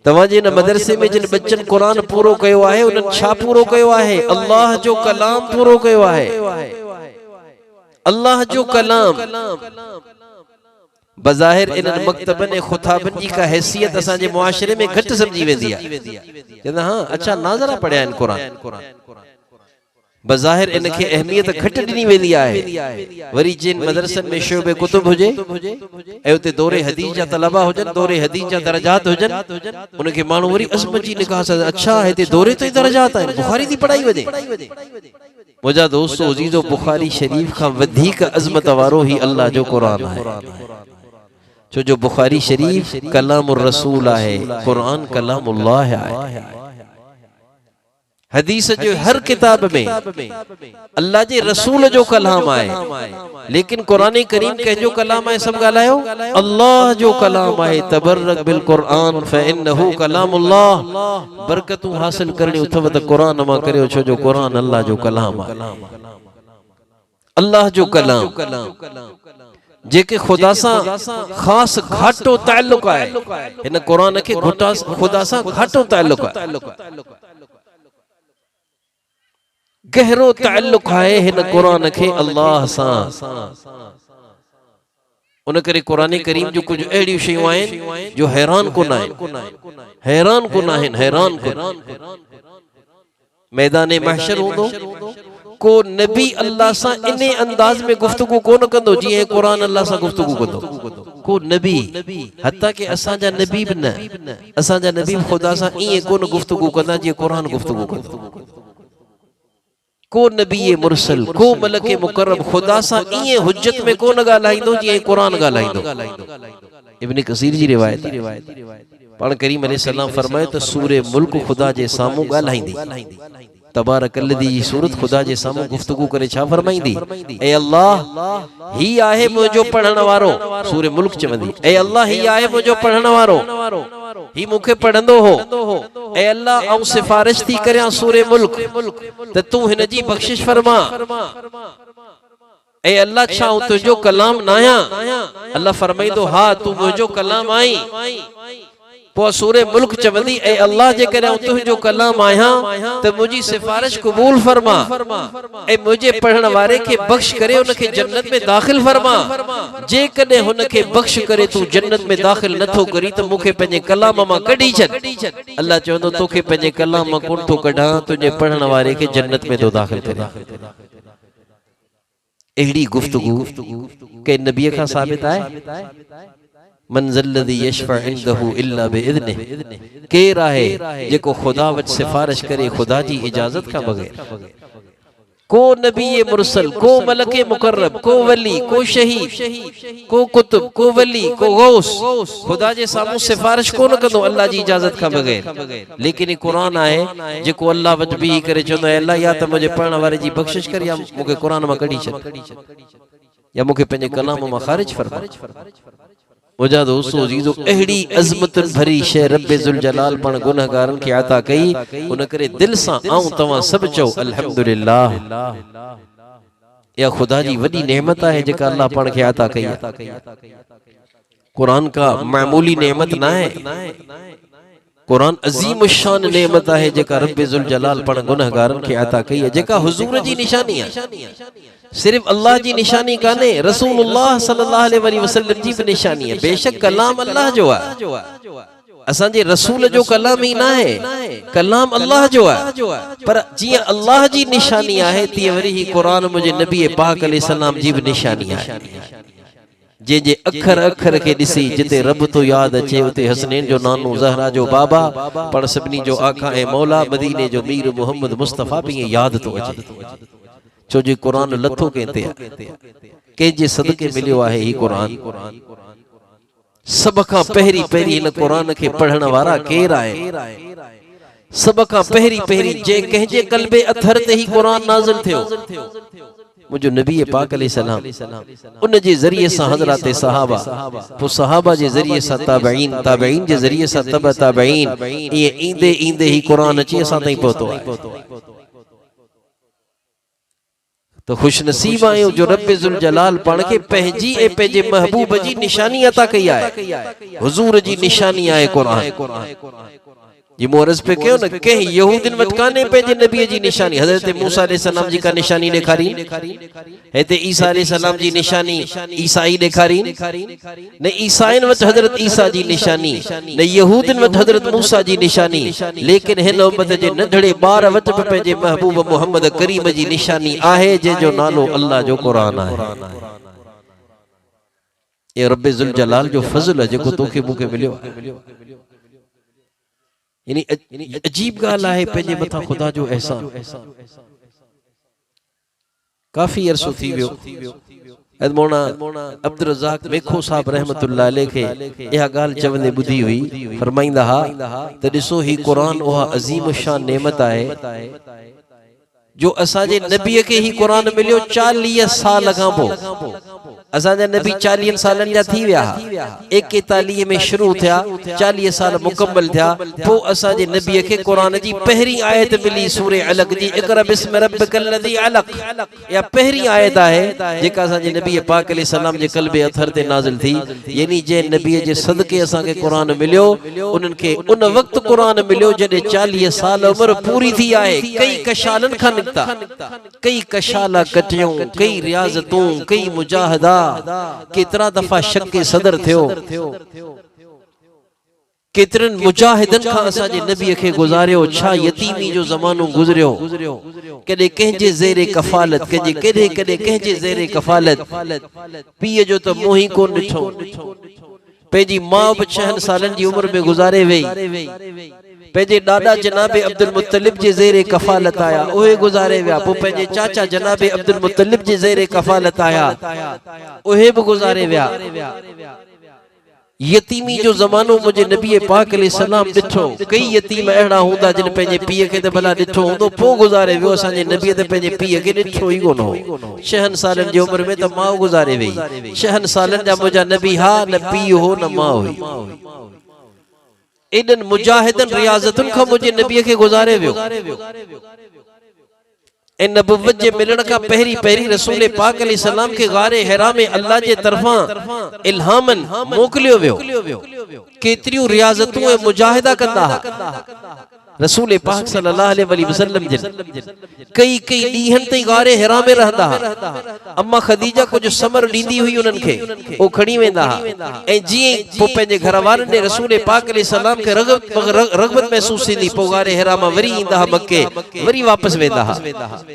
तव्हांजे न मदरसे में जिन बच्चन कुरान पूरो कयो आहे उन्हनि छा पूरो कयो आहे? अल्लाह जो कलाम पूरो कयो आहे। अल्लाह जो कलाम बज़ाहिर इन मकतबन खुताबन जी का हैसियत असांजे मुआशरे में घट समझी वेंदी आहे। कहंदा हां अच्छा नाज़रा पढ़िया आहिनि कुरान। बज़ाहिर इन के अहमियत घट ॾिनी वेंदी आहे। वरी जिन मदरसन में शोबे कुतुब हुजे ऐं उते दौरे हदीस जा तलबा हुजन, दौरे हदीस जा दरजात हुजन, उनके माण्हू वरी अज़मत जी निगाह सां अच्छा हिते दौरे ते दरजात आहिनि, बुखारी थी पढ़ाई वञे। मुंहिंजा दोस्तों अजीजो बुखारी शरीफ खां वधीक अज़मत वारो ही अल्लाह जो कुरान आहे। छो जो बुखारी शरीफ कलामुर रसूल आहे, कुरान कलामुल्लाह आहे। हदीस जो हर किताब में अल्लाह जे रसूल जो कलाम आहे लेकिन कुरान करीम कंहिंजो कलाम आहे? सब ॻाल्हायो अल्लाह जो कलाम आहे। तबर्रक बिल कुरान फइन्नहु कलामुल्लाह। बरकतूं हासिल करणी अथव त कुरान मां करियो छो जो कुरान अल्लाह जो कलाम आहे। अल्लाह जो कलाम जेके खुदा सां खास घाटो ताल्लुक आहे। इन कुरान के खुदा सां घाटो ताल्लुक आहे, गहरो ताल्लुक है हिन कुरान के अल्लाह सां। उन करे कुरान करीम जो कुछ अड़ी शयूं आहिनि जो हैरान कोन आहिनि, हैरान कोन आहिनि, हैरान कोन। मैदान महशर हूंदो को नबी अल्लाह सां इन अंदाज में गुफ्तगू कोन कंदो जीअं कुरान अल्लाह सां गुफ्तगू कंदो को नबी हत्ता के असांजा नबी भी न असांजा नबी खुदा सां ईअं कोन गुफ्तगू कंदा जीअं कुरान गुफ्तगू कंदो को नबी मुरसल को मलक मुकर्रम खुदा सां ईअं हुज्जत में कोन ॻाल्हाईंदो जीअं कुरान ॻाल्हाईंदो इब्न कसीर जी रिवायत पाण करीम अलैहिस्सलाम फरमाए त सूरे मुल्क खुदा जे साम्हूं ॻाल्हाईंदी तबारकल्लज़ी जी सूरत खुदा जे साम्हूं गुफ्तगू करे छा फरमाईंदी ए अल्लाह ही आहे मुंहिंजो पढ़ण वारो सूरे मुल्क चवंदी ए अल्लाह ही आहे मुंहिंजो पढ़ण वारो ही मूंखे पढ़ंदो हो ए अल्लाह आऊं सिफारिश थी करियां सूरे मुल्क त तूं हिन जी बख्शिश फरमा ए अल्लाह छा आऊं तुंहिंजो कलाम न आहियां अल्लाह फरमाईंदो हा तूं मुंहिंजो कलाम आई पो सूरे मुल्क चवंदी ए अल्लाह जे करे तुंहिंजो कलाम आहियां त मुंहिंजी सिफारिश क़बूल फरमा ए मुंहिंजे पढ़ण वारे खे बख्श करे उनखे जन्नत में दाखिल फरमा जे कॾहिं हुनखे बख्श करे तूं जन्नत में दाखिल नथो करी त मूंखे पंहिंजे कलाम मां कढी छॾ अल्लाह चवंदो तोखे पंहिंजे कलाम मां कोन थो कढां तुंहिंजे पढ़ण वारे खे जन्नत में थो दाखिल करे अहिड़ी गुफ्तगू के नबी खां साबित आहे मंज़िलल्लज़ी यशफ़अ इंदहु इल्ला बिइज़्निहि केर आहे जेको खुदा वटि सिफारिश करे खुदा जी इजाजत खां बगैर को नबी मुरसल को मलक मुकर्रम को वली को शहीद को कुतुब को वली को गौस खुदा जे सामूं सिफारिश कोन कंदो अल्लाह जी इजाजत खां बगैर लेकिन कुरान आहे जेको अल्लाह वटि बीही करे चवंदो आहे अल्लाह या त मुंहिंजे पढ़ण वारे जी बख़्शिश कर या मूंखे कुरान मां कढी छॾ या मूंखे पंहिंजे कलाम मां ख़ारिज फरमा मुझा दोस्तों अजीजो अहिड़ी अज़मत भरी शइ रब्बे ज़ुल जलाल पण गुनहगारन खे अता कई उन करे दिल सां आऊं तवां सब चओ अल्हम्दुलिल्लाह या खुदा जी वडी नेमत है जेका अल्लाह पण खे अता कई कुरान का मामूली नेमत ना है कुरान अजीम शान नेमत है जेका रब्बे ज़ुल जलाल पण गुनहगारन खे अता कई है जेका हुजूर जी निशानी है सिर्फ अल्लाह जी निशानी काने रसूलुल्लाह सल्लल्लाहु अलैहि वसल्लम जी भी निशानी है बेशक कलाम अल्लाह जो है असांजे रसूल जो कलाम ही ना है कलाम अल्लाह जो है पर जी अल्लाह जी निशानी है ती वरी ही कुरान मुझे नबी पाक अलैहि सलाम जी भी निशानी है जे जे अखर अखर के दिसी जिते रब तो याद अचे उते हसनैन जो नानो ज़हरा जो बाबा पर सभनी जो आका ए मौला मदीने जो मीर मोहम्मद मुस्तफा भी याद तो अचे छो जी कुरान लथो कहते के जे सदके मिलियो आहे ही कुरान सब का पहरी पहरी इन कुरान के पढ़न वाला केर आए सब का पहरी पहरी जे कहजे कल्बे अथर ते ही कुरान नाज़िल थियो मुझो नबी पाक अलैहि सलाम उन जे जरिए से हजरत सहाबा पो सहाबा जे जरिए से ताबईन ताबईन जे जरिए से तब ताबईन ये इंदे इंदे ही कुरान अची असा ताई पहुतो तो खुश नसीब आयो जो रब्बे ज़ुल जलाल पाण के पंहिंजी ए पंहिंजे महबूब जी निशानी अता कई आहे हुजूर जी निशानी आहे कुरान ये मोरस पे क्यों न के यहूदिन वट काने पंहिंजे नबी जी निशानी हजरत मूसा अलैहि सलाम जी का निशानी ॾेखारी हेते ईसा अलैहि सलाम जी निशानी ईसाई ॾेखारी न ईसाइन वट हजरत ईसा जी निशानी न यहूदिन वट हजरत मूसा जी निशानी लेकिन हिन उम्मत जे नंढड़े ॿार वट पे पंहिंजे महबूब मोहम्मद करीम जी निशानी आहे जे जो नालो अल्लाह जो कुरान आहे ये रब्बे ज़ुल जलाल जो फज़ल है जेको तोखे मूंखे मिलियो यानी अजीब गाल है पंहिंजे मथा खुदा जो एहसान काफी अरसो थी वियो अदमोना अब्दुल रज़ाक मेखो साहब रहमतुल्लाह अलैह के यह गाल चवंदे बुधी हुई फरमाइंदा हा त ॾिसो ही कुरान उहा अजीम शान नेमत आहे जो असांजे नबी के ही कुरान मिलियो 40 साल खां पोइ असांजा नबी 40 सालन जा थी विया 41 में शुरू थिया 40 साल मुकम्मल थिया पो असांजे नबी के कुरान जी पहरी आयत मिली सूरे अलग जी इक़रा बिस्मि रब्बिकल लज़ी अलक या पहरी आयत आहे जेका असांजे नबी पाक अलैहि सलाम जे कल्बे अथर ते नाज़िल थी यानी जे नबी जे सदके असां के कुरान मिलियो उनन के उन वक्त कुरान मिलियो जडे 40 साल उम्र पूरी थी आहे कई कशालन खां निकता कई कशाला कटियों कई रियाज़तूं कई मुजाहिदा कितना दफा शक के सदर थियो केतरन मुजाहिदन खां असांजे नबी खे गुज़ारियो छा यतीमी जो ज़मानो गुज़रियो कॾहिं कंहिंजे ज़ेरे कफ़ालत कॾहिं कॾहिं कॾहिं कंहिंजे ज़ेरे कफ़ालत पीउ जो त मोही कोन ॾिठो पंहिंजी माउ बि 6 सालनि जी उम्र में गुज़ारे वई पंहिंजे ॾाॾा जनाब अब्दुल मुत्तलिब जे ज़ेरे कफ़ालत आया उहे गुज़ारे विया पोइ पंहिंजे चाचा जनाब अब्दुल मुत्तलिब जे ज़ेरे कफ़ालत आया उहे बि गुज़ारे विया यतीमी जो ज़मानो मुझे नबी पाक अलैहि सलाम ॾिठो कई यतीम अहिड़ा हूंदा जिन पंहिंजे पीउ खे त भला ॾिठो हूंदो पोइ गुज़ारे वियो असांजे नबीअ त पंहिंजे पीउ खे ॾिठो ई कोन हो 6 सालनि जी उम्र में त माउ गुज़ारे वई 6 सालनि जा मुंहिंजा नबी हा न पीउ हो न माउ हुई एॾनि मुजाहिदनि रियाज़तुनि खां मुंहिंजे नबीअ खे गुज़ारे वियो ऐं नबुवत जे मिलण खां पहिरीं पहिरीं रसूल पाक अलैहि सलाम खे गारे हिरा में अल्लाह जे तरफ़ां इल्हामन मोकिलियो वियो केतिरियूं रियाज़तूं ऐं मुजाहिदा कंदा रसूल पाक सल्लल्लाहु अलैहि वसल्लम जिन कई कई ॾींहंनि ताईं गारे हिरा में रहंदा अम्मा खदीजा कुछ समर ॾींदी हुई उन्हनि खे ओ खणी वेंदा ऐं जीअं पोइ पंहिंजे घर वारनि ॾे रसूल पाक अलैहि सलाम खे रग़बत महसूस थींदी पोइ गारे हिरा मां वरी ईंदा मक्के वरी वापस वेंदा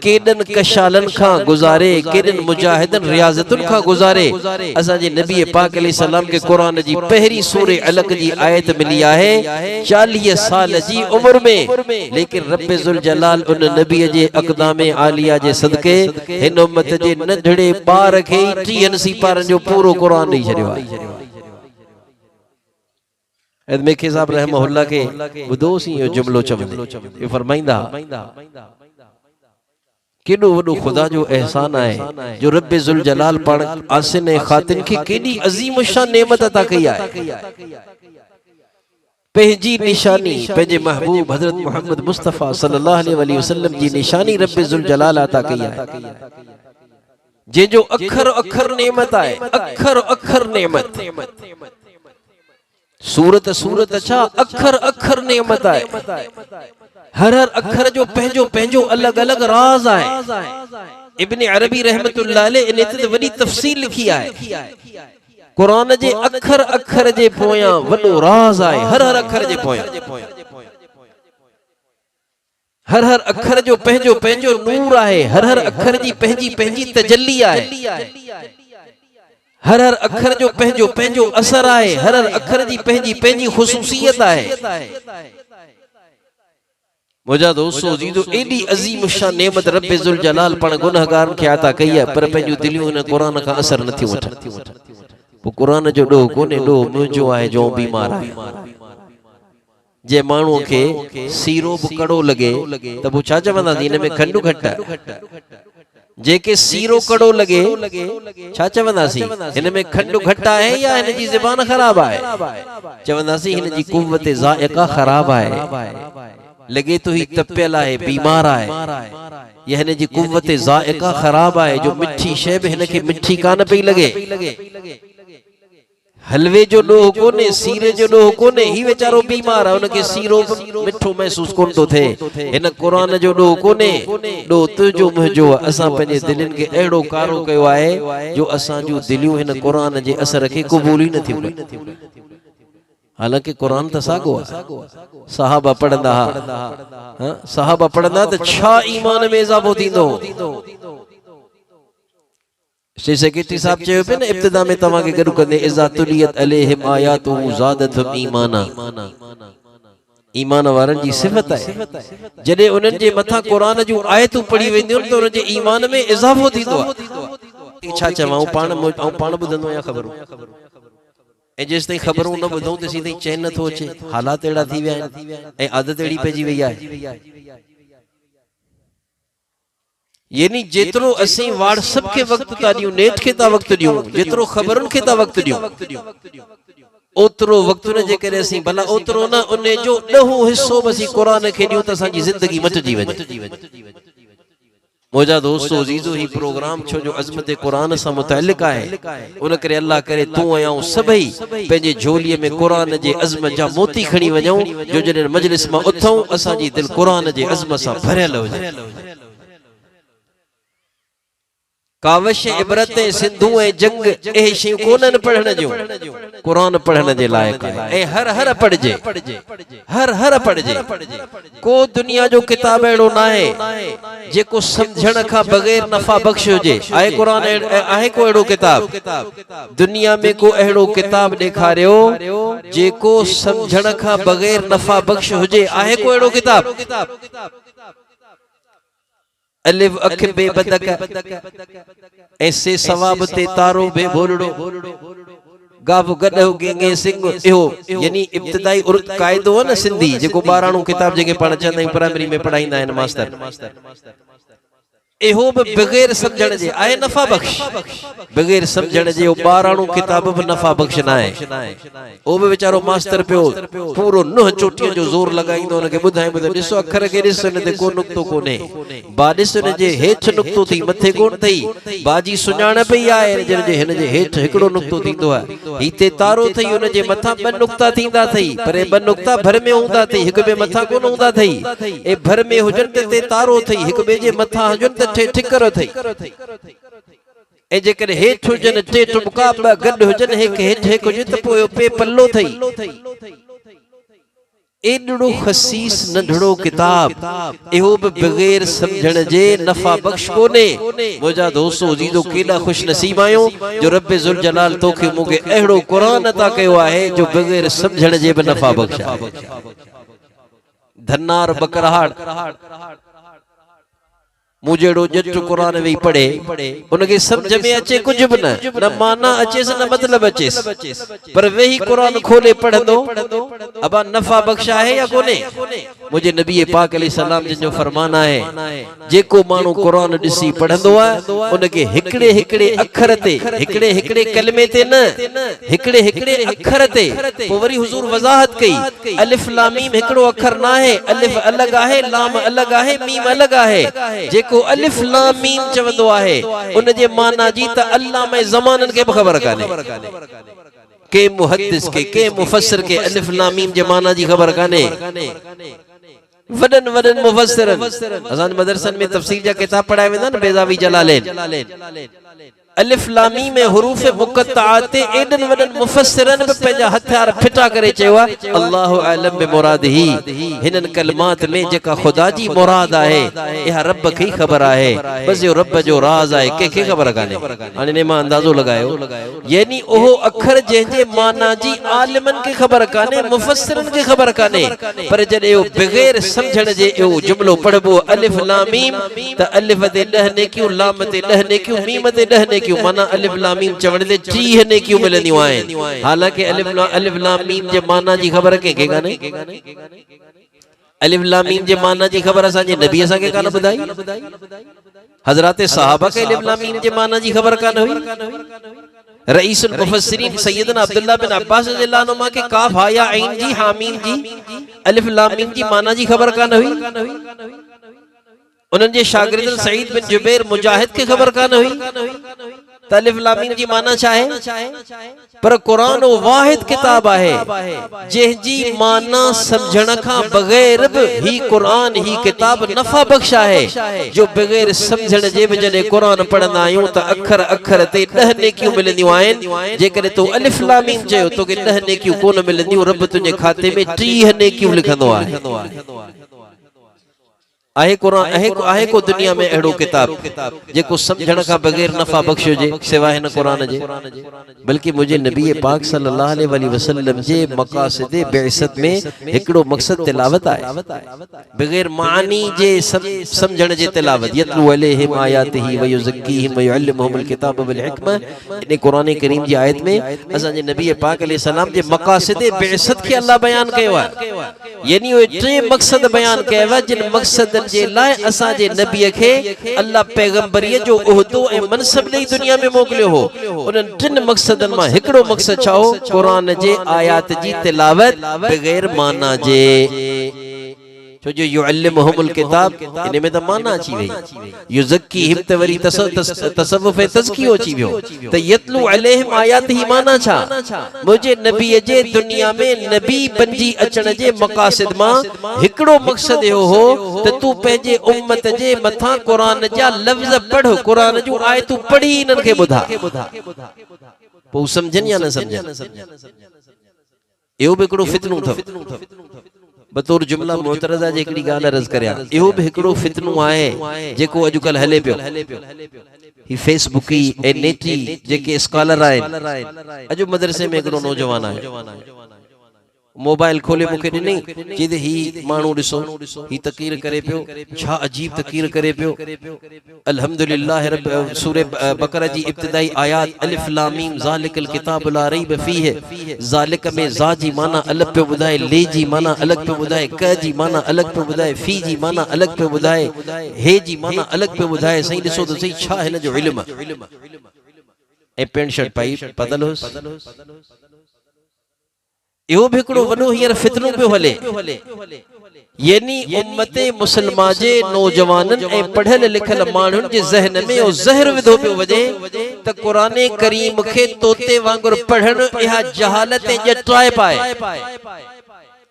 केॾनि कशालनि खां गुज़ारे केॾनि मुजाहिदनि रियाज़तुनि खां गुज़ारे असांजे नबी पाक अलैहि सलाम खे क़ुरान जी पहिरीं सूरे अलग जी आयत मिली आहे 40 साल जी उम्र में लेकिन रब्बे ज़ुल जलाल उन नबी जे अक़दामे आलिया जे सदके हिन उम्मत जे नंढड़े ॿार खे 30 सिपारनि जो पूरो क़ुरान ॾेई छॾियो आहे मेखे साहब रहमहुल्लाह के ॿुधोसीं इहो जुमिलो चवंदे फरमाईंदा केॾो वॾो ख़ुदा जो एहसान आहे जो रब्बे ज़ुल जलाल पाण आसिन ऐं ख़ातिन खे केॾी अज़ीम शान नेमत अता कई आहे पंहिंजी निशानी पंहिंजे महबूब हज़रत मोहम्मद मुस्तफ़ा सल्लल्लाहु अलैहि वसल्लम जी निशानी रब्बे ज़ुल जलाल अता कई आहे जंहिंजो अखर अखर नेमत आहे अखर अखर नेमत सूरत सूरत छा अखर अखर नेमत आहे हर हर अखर जो पंहिंजो पंहिंजो अलग अलग राज आहे इब्न अरबी रहमतुल्लाह अलैह इन ते वॾी तफ़सील लिखी आहे कुरान जे अखर अखर जे पोयां वॾो राज आहे हर हर अखर जे पोयां हर हर अखर जो पंहिंजो पंहिंजो नूर आहे हर हर अखर जी पंहिंजी पंहिंजी तजल्ली आहे हर हर अखर जो पंहिंजो पंहिंजो असर आहे हर हर अखर जी पंहिंजी पंहिंजी ख़ुसूसियत आहे मुझा दोस्तों अजीजो एडी अजीम शान नेमत रब्बे ज़ुल जलाल पण गुनाहगारन खे अता कई है पर पंहिंजो दिलियूं इन कुरान का असर नथी वठन वो कुरान जो डो कोने डो मुंहिंजो आहे जो बीमार आहे जे माण्हू के सीरो बि कड़ो लगे त वो छा चवंदा इन में खंडु घट जेके सीरो कड़ो लगे छा चवंदासी इन में खंडु घट आहे या इन जी ज़बान खराब आहे चवंदासी इन जी कुव्वत ज़ाइक़ा खराब आहे लगे तो ही तपियल आहे बीमार आहे यह हिन जी कुव्वत ज़ाइक़ा खराब आहे जो मिठी शइ बि हिन खे मिठी कान पई लगे हलवे जो डोह कोने सीरे जो डोह कोने ही बेचारो बीमार है उनके सीरो मिठो महसूस कोन तो थे इन कुरान जो डोह कोने डो तुझो मुझो असा पंजे दिलन के एड़ो कारो कयो आहे जो असा जो दिलियों इन कुरान जे असर के कबूल ही नथी कनि हालांकि कुरान त सागो सहाबा पढ़ंदा हां सहाबा पढ़ंदा त छा ईमान में इजाफो थींदो शेख सेक्रेटरी साहब चयो पे ना इब्तिदा में तवा के गरु कंदे इज़ा तुलियत अलैहिम आयातु ज़ादतहुम ईमाना ईमान वारन जी सिफत है जदे उनन जे मथा कुरान जो आयतू पढ़ी वेंदियो तो उन जे ईमान में इजाफो थींदो छा चवां पाण बुधंदो या खबर ए जेस ताईं खबरूं न बुधूं त सीधे चैन नथो अचे हालात एड़ा थी विया ए आदत एड़ी पेजी वई आहे यानी जेतरो असी व्हाट्सएप के वक्त ता दियो नेट के ता वक्त दियो जेतरो खबरन के ता वक्त दियो ओतरो वक्त न जे करे असी भला ओतरो ना उने जो ॾहो हिस्सो बसी कुरान के दियो त असा जी जिंदगी मटजी वने मोजा दोस्तों अजीजो ही प्रोग्राम छो जो अजमत कुरान से मुतअल्लिक है उन करे अल्लाह करे तू आऊं सभई पेजे झोली में कुरान जे अजमत जा मोती खणी वणो जो जने मजलिस में उथूं असा जी दिल कुरान जे अजमत से भरियल हो कावश इबरत सिंधु ए जंग ए शयूं कोनन पढ़ण जो कुरान पढ़ण जे लायक है। हर हर पढ़जे, हर हर पढ़जे। को दुनिया जो किताब एड़ो ना है जेको समझण का बगैर नफा बख्श हुजे। आहे कुरान आहे को एड़ो किताब दुनिया में को एड़ो किताब दिखारियो जेको समझण का बगैर नफा बख्श हुजे। आहे को एड़ो किताब? अलिफ अख बे बदक ऐसे सवाब ते तारो बे बोलड़ो गाव गडो गेंगे सिंह इहो यानी इब्तिदाई कायदो है न सिंधी जेको 12 किताब जेके पढ़ चंदा प्राइमरी में पढ़ाईंदा आहिनि मास्टर। इहो भी बगैर समझण जे आहे नफा बख्श। बगैर समझण जे 12 किताब भी नफा बख्श ना है। ओ भी बेचारो मास्टर पियो पूरो नुह चोटियों जो जोर लगाईंदो उनके बुधाई बुधाई दिसो अखर के दिस ने को नुक्तो कोने बा दिस ने जे हेठ नुक्तो थी मथे कोन थई बाजी सुञाण पई आए जन जे हिन जे हेठ एकड़ो नुक्तो थींदो है हिते तारो थई उन जे मथा ब नुक्ता थींदा थई पर ब नुक्ता भर में हुंदा थई एक बे मथा कोन हुंदा थई ए भर में हुजन ते तारो थई एक बे जे मथा हुजन ठिकर थई ए जेकर हेठ हुजन टे टुबका ब गड हुजन एक हेठ एक हुजे त पोयो पे पल्लो थई। एडड़ो खसीस नंढड़ो किताब इहो भी बगैर समझण जे नफा बख्श कोने। मुझा दोस्तों अजीजो केडा खुश नसीब आयो जो रब जुल जलाल तोखे मुके एड़ो कुरान अता कयो आहे जो बगैर समझण जे भी नफा बख्श आहे। धन्नार बकरहाट मुझेड़ो जट कुरान वे पढ़े उनके समझ में अचे कुछ भी न माना अचे न मतलब अचे पर वही कुरान खोले पढ़ंदो अबा नफा बख्श है या कोने। मुझे नबी पाक अलैहि सलाम जो फरमाना है जेको मानू कुरान दिसी पढ़ंदो है उनके हिकड़े हिकड़े अखर ते हिकड़े हिकड़े कलमे ते न हिकड़े हिकड़े अखर ते पो वरी हुजूर वजाहत कई अलिफ लाम मीम हिकड़ो अखर ना है अलिफ अलग आहे लाम अलग आहे मीम अलग आहे। जेको अलिफ लाम मीम चवंदो आहे उन जे माना जी त अल्लाह में ज़मानन के खबर काने के मुहद्दिस के मुफस्सिर के अलिफ लाम मीम जे माना जी खबर काने। वडन वडन मुफस्सिरन असान मदरसन में तफसीर जा किताब पढ़ाए वेंदा न बेज़ावी जलालैन अलिफ लाम मीम में हुरूफ मुक़त्तआत एडन वडन मुफस्सिरन पे पंजा हथियार फिटा करे चवा अल्लाहु आलम बि मुरादिही हिनन कलमात में जेका खुदा जी मुराद आहे या रब की खबर आहे बस यो रब जो राज आहे के खबर काने। हाने ने मां अंदाजो लगायो यानी ओहो अखर जे जे माना जी आलिमन के खबर काने मुफस्सिरन के खबर काने पर जदे ओ बगैर समझण जे ओ जुमलो पढ़बो अलिफ लाम मीम त अलिफ ते 10 ने क्यों लाम ते 10 ने क्यों मीम ते 10 ने क्यों माना अलिफ लाम मीम चवण दे 30 ने क्यों मिलंदियों आहिनि। हालांकि अलिफ लाम मीम जे माना जी खबर के काने अलिफ लाम मीम जे माना जी खबर असा जे नबी असा के कान बुधाई हजरत सहाबा के अलिफ लाम मीम जे माना जी खबर कान हुई। रईसुल मुफस्सिरीन सैयदना अब्दुल्लाह बिन अब्बास रज़ियल्लाहु अन्हुमा के काफ हा या ऐन जी हामीम जी अलिफ लाम मीम जी माना जी खबर कान हुई। उनन जे शागिर्द सईद बिन जुबैर मुजाहिद के खबर कान हुई त अलिफ लाम मीम जी माना चाहे पर कुरान वो वाहिद किताब आहे जे जी माना समझण का बगैर भी ही कुरान ही किताब नफा बख्श आहे जो बगैर समझण जे भी जने कुरान पढ़ंदा आयूं त अखर अखर ते 10 नेकियूं मिलंदियूं आहिनि। जेकर तो अलिफ लाम मीम चयो तो के 10 नेकियूं कोन मिलंदियूं रब तुझे खाते में 30 नेकियूं लिखंदो आहे। आहे कुरान आहे को दुनिया में एड़ो किताब जेको समझण का बगैर नफा बख्श हुजे सिवाय न कुरान जे। बल्कि मुझे नबी पाक सल्लल्लाहु अलैहि वसल्लम जे मकासद बिअसत में एकड़ो मकसद तिलावत आहे बगैर मानी जे समझण जे तिलावत यतलु अलैहिम आयातिही व युज़क्कीहिम व युअल्लिमुहुमुल किताब वल हिकमा। इन कुरान करीम जी आयत में असा जे नबी पाक अलैहि सलाम जे मकासद बिअसत के अल्लाह बयान कयो आहे यानी वो टे मकसद बयान कयो आहे जिन मकसद जे लाए असा जे नबी के अल्लाह पैगंबरियत जो उहदो ए मनसब ले दुनिया में मोकलियो हो। उन टिन मकसदन मा हिकड़ो मकसद छाओ कुरान जे आयात जी तिलावत बगैर माना जे छो जो युअल्लिमुहुमुल किताब इन में त माना अची वई युज़क्कीहिम त वरी तसव्वुफ तज़कियो अची वियो त यतलू अलैहिम आयातिही माना छा मुझे नबी जे दुनिया में नबी बनजी अचण जे मक़ासिद मां हिकड़ो मकसद यो हो त तू पंहिंजे उम्मत जे मथा कुरान जा लफ्ज़ पढ़ कुरान जूं आयतूं पढ़ी इन्हनि खे ॿुधा पोइ समझनि या न समझनि इहो बि हिकड़ो फितनो अथव बतौर जुमला मोतरज़ा जे हिकड़ी ॻाल्हि अर्ज़ करियां इहो बि हिकड़ो फितनो आहे जेको अॼुकल्ह हले पियो ही फेसबुकी ऐं नेटी जेके स्कॉलर आहिनि अॼु मदरसे में हिकड़ो नौजवान आहे मोबाइल खोले मूंखे ॾिनी चई ही माण्हू ॾिसो ही तक़रीर करे पियो छा अजीब तक़रीर करे पियो अल्हम्दुलिल्लाह रब सूरे बकरा जी इब्तिदाई आयात अलिफ लाम मीम ज़ालिकल किताब ला रैब फीह ज़ालिक में ज़ा जी माना अलग पे ॿुधाए ले जी माना अलग पे ॿुधाए क जी माना अलग पे ॿुधाए फी जी माना अलग पे ॿुधाए हे जी माना अलग पे ॿुधाए सही ॾिसो त सही छा हिन जो इल्म ऐं पेंट शर्ट पाई पतल होस इहो भी हिकड़ो वॾो हींअर फितनो पियो हले यानी उम्मते मुसलमा जे नौजवाननि ऐं पढ़ियल लिखियल माण्हुनि जे ज़हन में इहो ज़हर विधो पियो वञे त क़ुरान करीम खे तोते वांगुरु पढ़णु इहा जहालत ऐं ॼटाइप आहे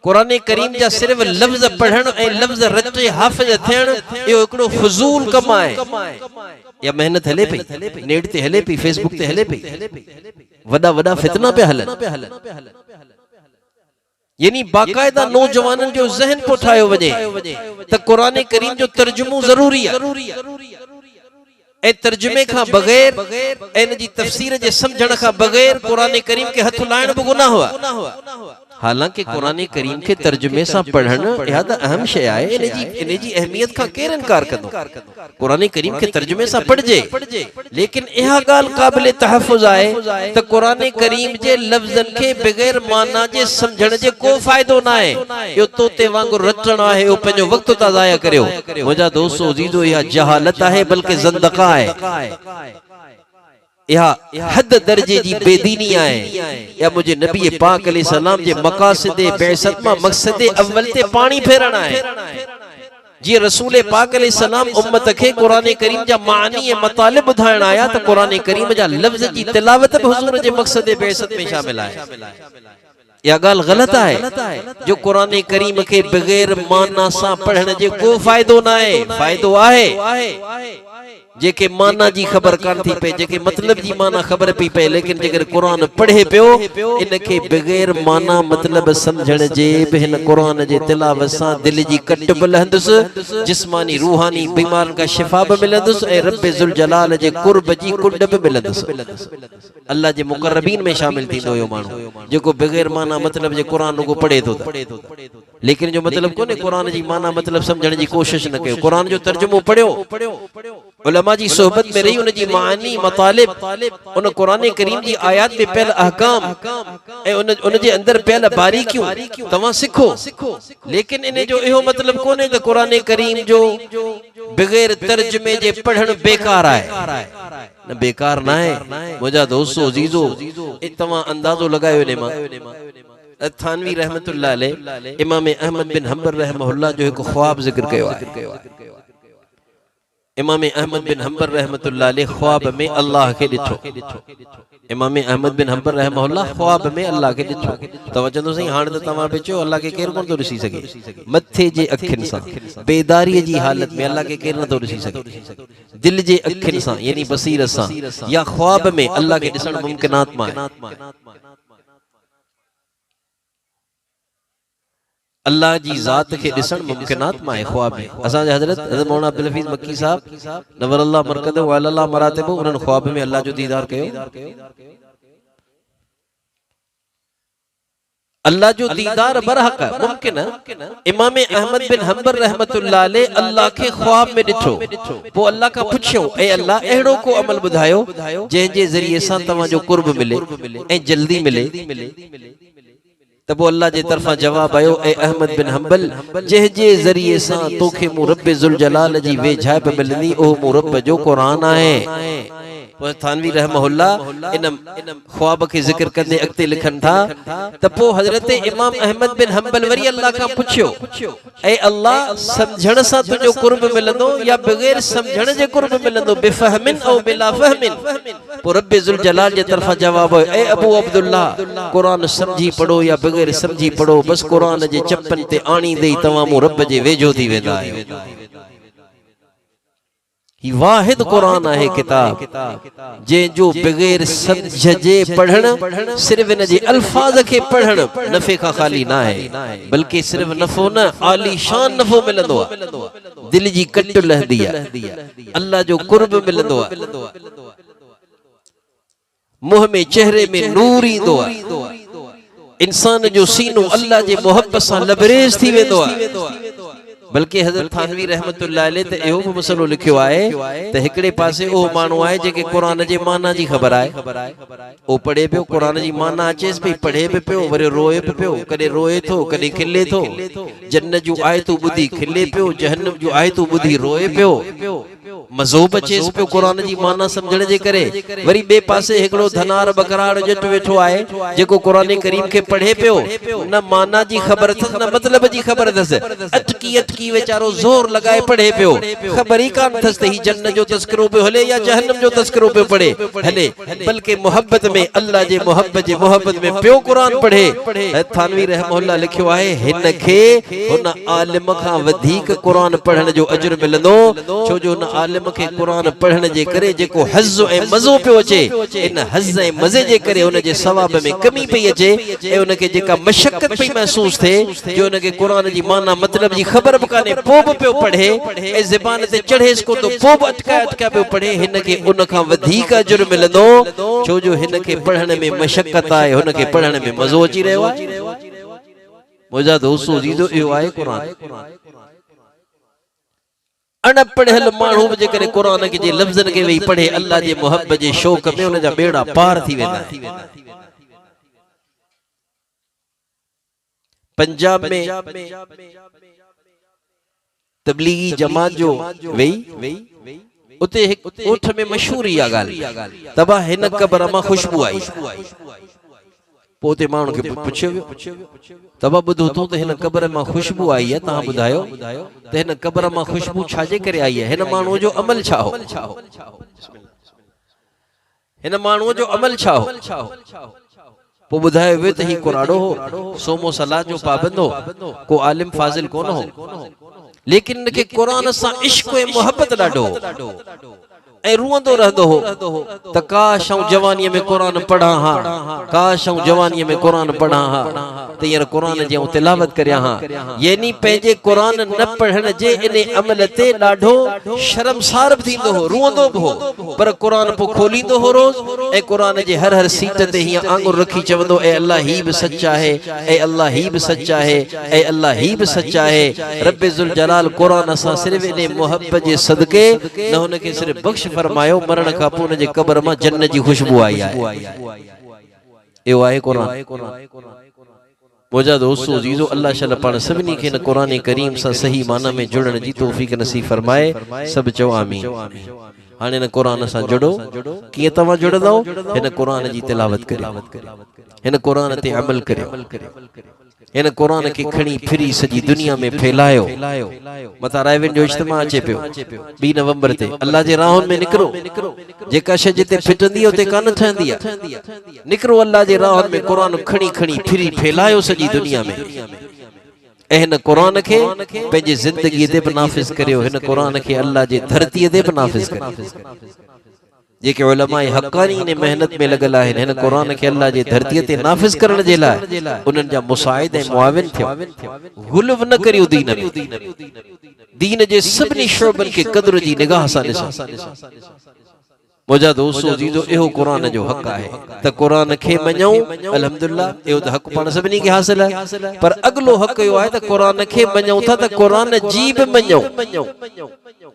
क़ुरान करीम जा सिर्फ़ लफ़्ज़ पढ़णु ऐं लफ़्ज़ रटे हाफ़िज़ थियणु इहो हिकड़ो फज़ूल कमु आहे या मेहनत हले पई नेट ते हले पई फेसबुक ते हले पई वॾा वॾा फितना पिया हलनि यानी बाकायदा नौजवाननि जो ज़हन पोइ ठाहियो वञे त क़ुरान करीम जो तर्जुमो ज़रूरी आहे ऐं तर्जुमे खां बग़ैर ऐं इन जी तफ़सीर जे सम्झण खां बग़ैर क़ुरान करीम खे हथ लाइण बि गुनाह आहे हालांकि क़ुरान करीम के तर्जुमे से पढ़ना यह अहम शय है इन जी अहमियत का केर इनकार कंदो क़ुरान करीम के तर्जुमे से पढ़जे लेकिन यह गाल काबिल तहफ़्फ़ुज़ है तो क़ुरान करीम जे लफ्ज़न के बगैर माना जे समझण जे को फायदो ना है यो तोते वांगुर रटण है यो पेंजो वक्त ता ज़ाया करियो मुझा दोस्तों अजीजो यह जहालत है बल्कि ज़ंदक़ा है यह हद दर्जे जी बेदीनी है या मुझे नबी पाक अलैहि सलाम जे मकासद बेअसत मा मकसद अव्वल ते पानी फेरना है जी रसूल पाक अलैहि सलाम उम्मत के कुरान करीम जा मानी ए मतालिब बुधाइण आया तो कुरान करीम जा लफ्ज जी तिलावत भी हुजूर जे मकसद बेअसत में शामिल है या गाल गलत है जो कुरान करीम के बगैर माना सा पढ़ने जे को फायदो ना है फायदो आहे जेके माना जी खबर कान थी पे जेके मतलब जी माना खबर पी पे लेकिन जेकर कुरान पढ़े पियो इनके बगैर माना मतलब समझण जे बिन कुरान जे तिलावत सा दिल जी कट बलहंदस जिस्मानी रूहानी बीमारन का शिफा भी मिलंदस ए रब जुल जलाल जे कुर्ब जी कुंड भी मिलंदस अल्लाह जे मुकर्रबीन में शामिल थींदो यो मानो जेको बगैर माना मतलब जे कुरान को पढ़े तो लेकिन जो मतलब कोने कुरान जी माना मतलब समझण जी कोशिश न कयो कुरान जो तर्जुमो पढ़ियो उलमा जी सोहबत में रही उन जी मानी मतालिब उन कुरान करीम जी आयात में पहल अहकाम ए उन जे अंदर पहल बारीकियों तवा सिखो लेकिन इने जो इहो मतलब कोने त कुरान करीम जो बगैर तर्जुमे जे पढ़ण बेकार है न बेकार ना है मुझा दोस्तों अजीजो तवा अंदाजो लगायो ने मा थानवी रहमतुल्लाह अलैह इमाम अहमद बिन हंबल रहमहुल्लाह जो एक ख्वाब जिक्र कयो है इमाम अहमद बिन हंबल रहमतुल्लाह अलैह ख्वाब में अल्लाह के ॾिठो इमाम अहमद बिन हंबल रहमहुल्लाह ख्वाब में अल्लाह के ॾिठो तवा चंदो सही हाण त तवा पिचो अल्लाह के केर कोन तो ॾिसी सके मथे जे अखिन सा बेदारी जी हालत में अल्लाह के केर न तो ॾिसी सके दिल जे अखिन सा यानी बसीरत सा या ख्वाब में अल्लाह के ॾिसण मुमकिनात मा अल्लाह जी जात के ॾिसण मुमकिनात मा ख्वाब में असा हजरत मौलाना अब्दुल हफीज मक्की साहब नवरल्लाह मरकद व अल्लाह मरातिब उन्हनि ख्वाब में अल्लाह जो दीदार कयो अल्लाह जो दीदार बरहक मुमकिन इमाम अहमद बिन हंबल रहमतुल्लाह अलैह अल्लाह के ख्वाब में ॾिठो पो अल्लाह का पुछियो ए अल्लाह एड़ो को अमल बुधायो जे जे जरिए सा तवा जो कुर्ब मिले ए जल्दी मिले तब वो अल्लाह जे तरफा जवाब आयो, ए अहमद बिन हंबल, जह जे जरिए सां तोखे मूं रब ज़ुल जलाल जी वेझाइब मिलंदी ओ मूं रब जो कुरान आहे। थानवी रहमहुल्लाह इन ख्वाब के जिक्र करने अगते लिखन था त पो हजरत इमाम अहमद बिन हंबल वरी अल्लाह का पुछियो, ए अल्लाह समझण सा तुझो कुर्ब मिलंदो या बगैर समझण जे कुर्ब मिलंदो, बिफहमिन औ बिला फहमिन। पो रब ज़ुल जलाल जे तरफा जवाब, ए अबू अब्दुल्ला, कुरान समझी पढ़ो या बगैर समझी पढ़ो, बस कुरान जे चपन ते आणी दे तवां मूं रब जे वेझो थी वेंदा आहियो। वाहिद कुरान है किताब जे जो बगैर समझ जे पढ़ण, सिर्फ इन जे अल्फाज के पढ़ण नफे का खाली ना है, बल्कि सिर्फ नफो न आलीशान नफो मिलंदो आहे, दिल जी कट लहंदी आहे, अल्लाह जो कुर्ब मिलंदो आहे, मुंह में चेहरे में नूर ईंदो आहे, इंसान जो सीनो अल्लाह जे मोहब्बत सां लबरेज थी वेंदो आहे। बल्कि हज़रत थानवी रहमतुल्लाह अलैह ते एहो मसलो लिखियो आहे त हिकड़े पासे ओ माण्हू आहे जेके कुरान जे माना जी ख़बर आहे, ओ पढ़े पियो, कुरान जी माना अचेस पई, पढ़े भी पियो, वरी रोए भी पियो, कॾहिं रोए थो कॾहिं खिले थो, जन्नत जूं आयतूं ॿुधी खिले पियो, जहन्नम जूं आयतूं ॿुधी रोए पियो, मज़ो बचेस पियो कुरान जी माना समझण जे करे। वरी ॿिए पासे हिकिड़ो धनार बकराड़ जट वेठो आहे जेको कुरान करीम के पढ़े पियो, न माना जी ख़बर अथसि न मतलब जी ख़बर अथसि, अटकी अटकी वेचारो ज़ोर लगाए पढ़े पियो, ख़बर ही कान अथसि त ही जन्नत जो तस्करो पियो हले या जहन्नम जो तस्करो पियो पढ़े हले, बल्कि मोहब्बत में अल्लाह जे मोहब्बत में पियो कुरान पढ़े। थानवी रहमहुल्लाह लिखियो आहे, हिन खे हुन आलिम खां वधीक कुरान पढ़ण जो अजर मिलंदो, छो जो हुन आलिम के कुरान पढ़ण जे करे जेको हज़ ऐं मज़ो पियो अचे, इन हज़ ऐं मज़े जे करे हुन जे सवाब में कमी पई अचे ऐं हुन खे जेका मशक्क़त पई महसूस थे जो हुन खे कुरान जी माना मतलब जी ख़बर बि काने, पोइ बि पियो पढ़े ऐं ज़बान ते चढ़ेसि कोन थो, पोइ बि अटकाए पियो पढ़े, हिन खे उन खां वधीक अजर मिलंदो, छो जो हिन खे पढ़ण में मशक्क़त आहे, हुन खे पढ़ण में मज़ो अची रहियो आहे। मुंहिंजा दोस्तो जीदो इहो आहे कुरान। अनपढ़ियल माण्हू बि जेकॾहिं कुरान के जे लफ़्ज़नि खे वेही पढ़े, अल्लाह जे मोहब्बत जे शौक़ में हुन जा बेड़ा पार थी वेंदा आहिनि। पंजाब में तबलीगी जमात जो वेही उते हिक ओठ में मशहूर इहा ॻाल्हि, तबा हिन क़बर मां खुशबू आई, पोते माण्हू खे पुछियो वियो, तबा ॿुधो तो त हिन क़बर मां खुशबू आई आहे, तव्हां ॿुधायो त हिन क़बर मां खुशबू छाजे करे आई आहे, हिन माण्हूअ जो अमल छा हो, हिन माण्हूअ जो अमल छा हो। पोइ ॿुधायो वियो त ही कुराड़ो हो, सोमो सलाह जो पाबंद हो, को आलिम फाज़िल कोन हो, लेकिन इनखे कुरान सां इश्क़ ऐं मोहब्बत ॾाढो ऐं रुअंदो रहंदो हो त काश आऊं जवानीअ में कुरान पढ़ा हा, काश आऊं जवानीअ में कुरान पढ़ा हा त हींअर कुरान जी आऊं तिलावत करियां हा। यानी पंहिंजे कुरान न पढ़ण जे इन अमल ते ॾाढो शर्मसार बि थींदो हो, रुअंदो बि हो, पर कुरान पोइ खोलींदो हो रोज़ ऐं कुरान जे हर सीट ते हीअं आंगुर रखी चवंदो, ए अल्लाह ही बि सच आहे, ए अल्लाह ही बि सच आहे, ए अल्लाह ही बि सच आहे। रब ज़ुल जलाल कुरान सां सिर्फ़ इन मोहब्बत जे सदके न हुनखे सिर्फ़ बख़्श फरमायो, मरण खां पोइ हुन जे क़बर मां जन्नत जी खुशबू आई आहे। इहो आहे कुरान। मुंहिंजा दोस्तो अज़ीज़ो, अल्लाह शल पाण सभिनी खे हिन कुरान करीम सां सही माना में जुड़ण जी तौफ़ीक़ नसीब फरमाए। सभु चओ आमीन। हाणे हिन कुरान सां जुड़ो। कीअं तव्हां जुड़ंदव? हिन कुरान जी तिलावत करियो, हिन कुरान ते अमल करियो, हिन कुरान खे खणी फिरी सॼी दुनिया में फैलायो। मथां रायविन जो इज्तिमा अचे पियो 2 नवंबर ते। अल्लाह जे राहुनि में निकिरो, जेका शइ जिते फिटंदी आहे उते कान ठहंदी आहे। निकिरो अल्लाह जे राहुनि में, कुरान खणी खणी फिरी फैलायो सॼी दुनिया में। ऐं हिन कुरान खे पंहिंजी ज़िंदगीअ ते बि नाफ़िज़ करियो, हिन कुरान खे अल्लाह जे धरतीअ ते बि नाफ़िज़ करियो। जेके उलमाए हक़ानी ने मेहनत में लगल आहिनि, हिन कुरान खे अल्लाह जे धरतीअ ते नाफ़िज़ करण जे लाइ उन्हनि जा मुसाइद ऐं मुआविन थियो। गुलव न करियो दीन में, दीन जे सभिनी शोबनि खे क़द्र जी निगाह सां ॾिसो। मुझा दोस्तों अजीजो इहो कुरान जो हक है त कुरान खे मञूं अल्हम्दुलिल्लाह इहो त हक पाण सभिनी खे हासिल है पर अगलो हक इहो आहे त कुरान खे मञूं था त कुरान जी बि मञूं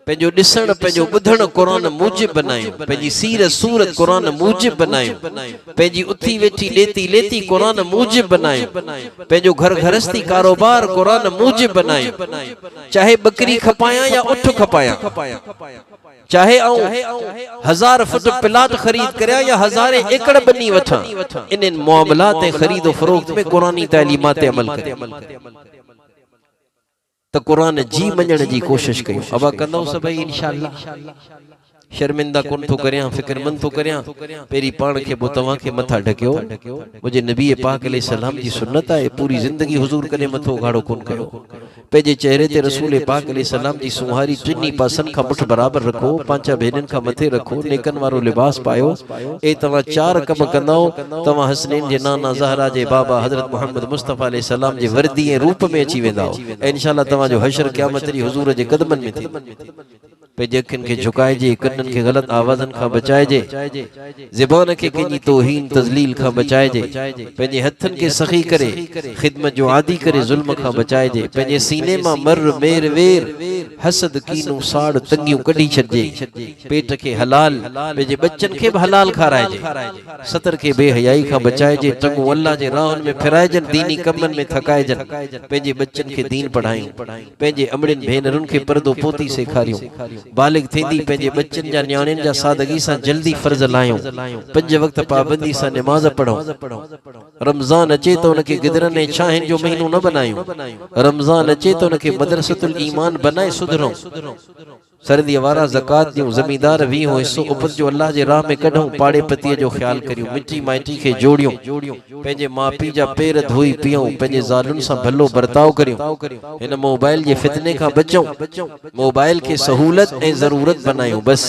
पंहिंजो ॾिसण पंहिंजो ॿुधण कुरान मूजिब बनायूं पंहिंजी सीरत सूरत कुरान मूजिब बनायूं पंहिंजी उथी वेठी लेती लेती कुरान मूजिब बनायूं पंहिंजो घर घरस्ती कारोबार कुरान मूजिब बनायूं चाहे बकरी खपाया या उठ खपाया चाहे 1000 फुट प्लाट खरीद करया या 1000 एकड़ बनी वठा इन मामलात खरीदो फरोख्त में कुरानी तालीमात अमल करे तो कुरान जी मञण जी कोशिश कयो अबा कंदो सभई इंशाअल्लाह शर्मिंदा कोन थो करियां फिक्रमंद थो करियां पेरी पान के बो तवा के मथा ढकियो मुझे नबी पाक अलैहि सलाम जी सुन्नत है पूरी जिंदगी हुजूर कने मथो गाड़ो कोन कयो पेजे चेहरे ते रसूल पाक अलैहि सलाम जी सुहारी टिनी पासन का मुठ बराबर रखो पांचा भेनन का मथे रखो नेकन वारो लिबास पायो ए तवा चार कम कंदो तवा हसनैन जे नाना ज़हरा जे बाबा हजरत मोहम्मद मुस्तफा अलैहि सलाम जे वर्दी ए रूप में अची वेंदा इंशाअल्लाह तवा जो हशर क़यामत री हुजूर जे कदमन में थी पेजे अखिन के झुकाए जे कन्नन के गलत आवाजन का बचाए जे ज़बान के किनी तौहीन तजलील का बचाए जे पेजे हथन के सखी करे खिदमत जो आदि करे जुल्म का बचाए जे पेजे सीने मा मर मेर वेर हसद कीनू साड़ तंगियों कढी छजे पेट के हलाल पेजे बच्चन के हलाल खाराए जे सतर के बेहयाई का बचाए जे टंगू अल्लाह जे राहन में फिराए जन दीनी कमन में थकाए जन पेजे बच्चन के दीन पढ़ायूं पेजे अमड़िन भेनरुन के पर्दो पोती सेखारियूं बालिग थींदी पेजे बच्चन जा न्याणिन जा सादगी सा जल्दी फर्ज लायो 5 वक्त पाबंदी सा नमाज पढ़ो रमजान अचे तो उनके गिदरन ने छाहिन जो महीनो न बनायो रमजान अचे तो उनके मदरसतुल ईमान बनाए सुधरो सर्दी वारा ज़कात दियो जमींदार भी हो हिस्सो उपत जो अल्लाह जे राह में कढूं पाड़े पतिए जो ख्याल करियो मिट्टी माइटी के जोड़ियो पेजे मां पी जा पैर धोई पियो पेजे ज़ालुन सा भलो बर्ताव करियो इन मोबाइल जे फितने का बचो मोबाइल के सहूलत ए जरूरत बनायो बस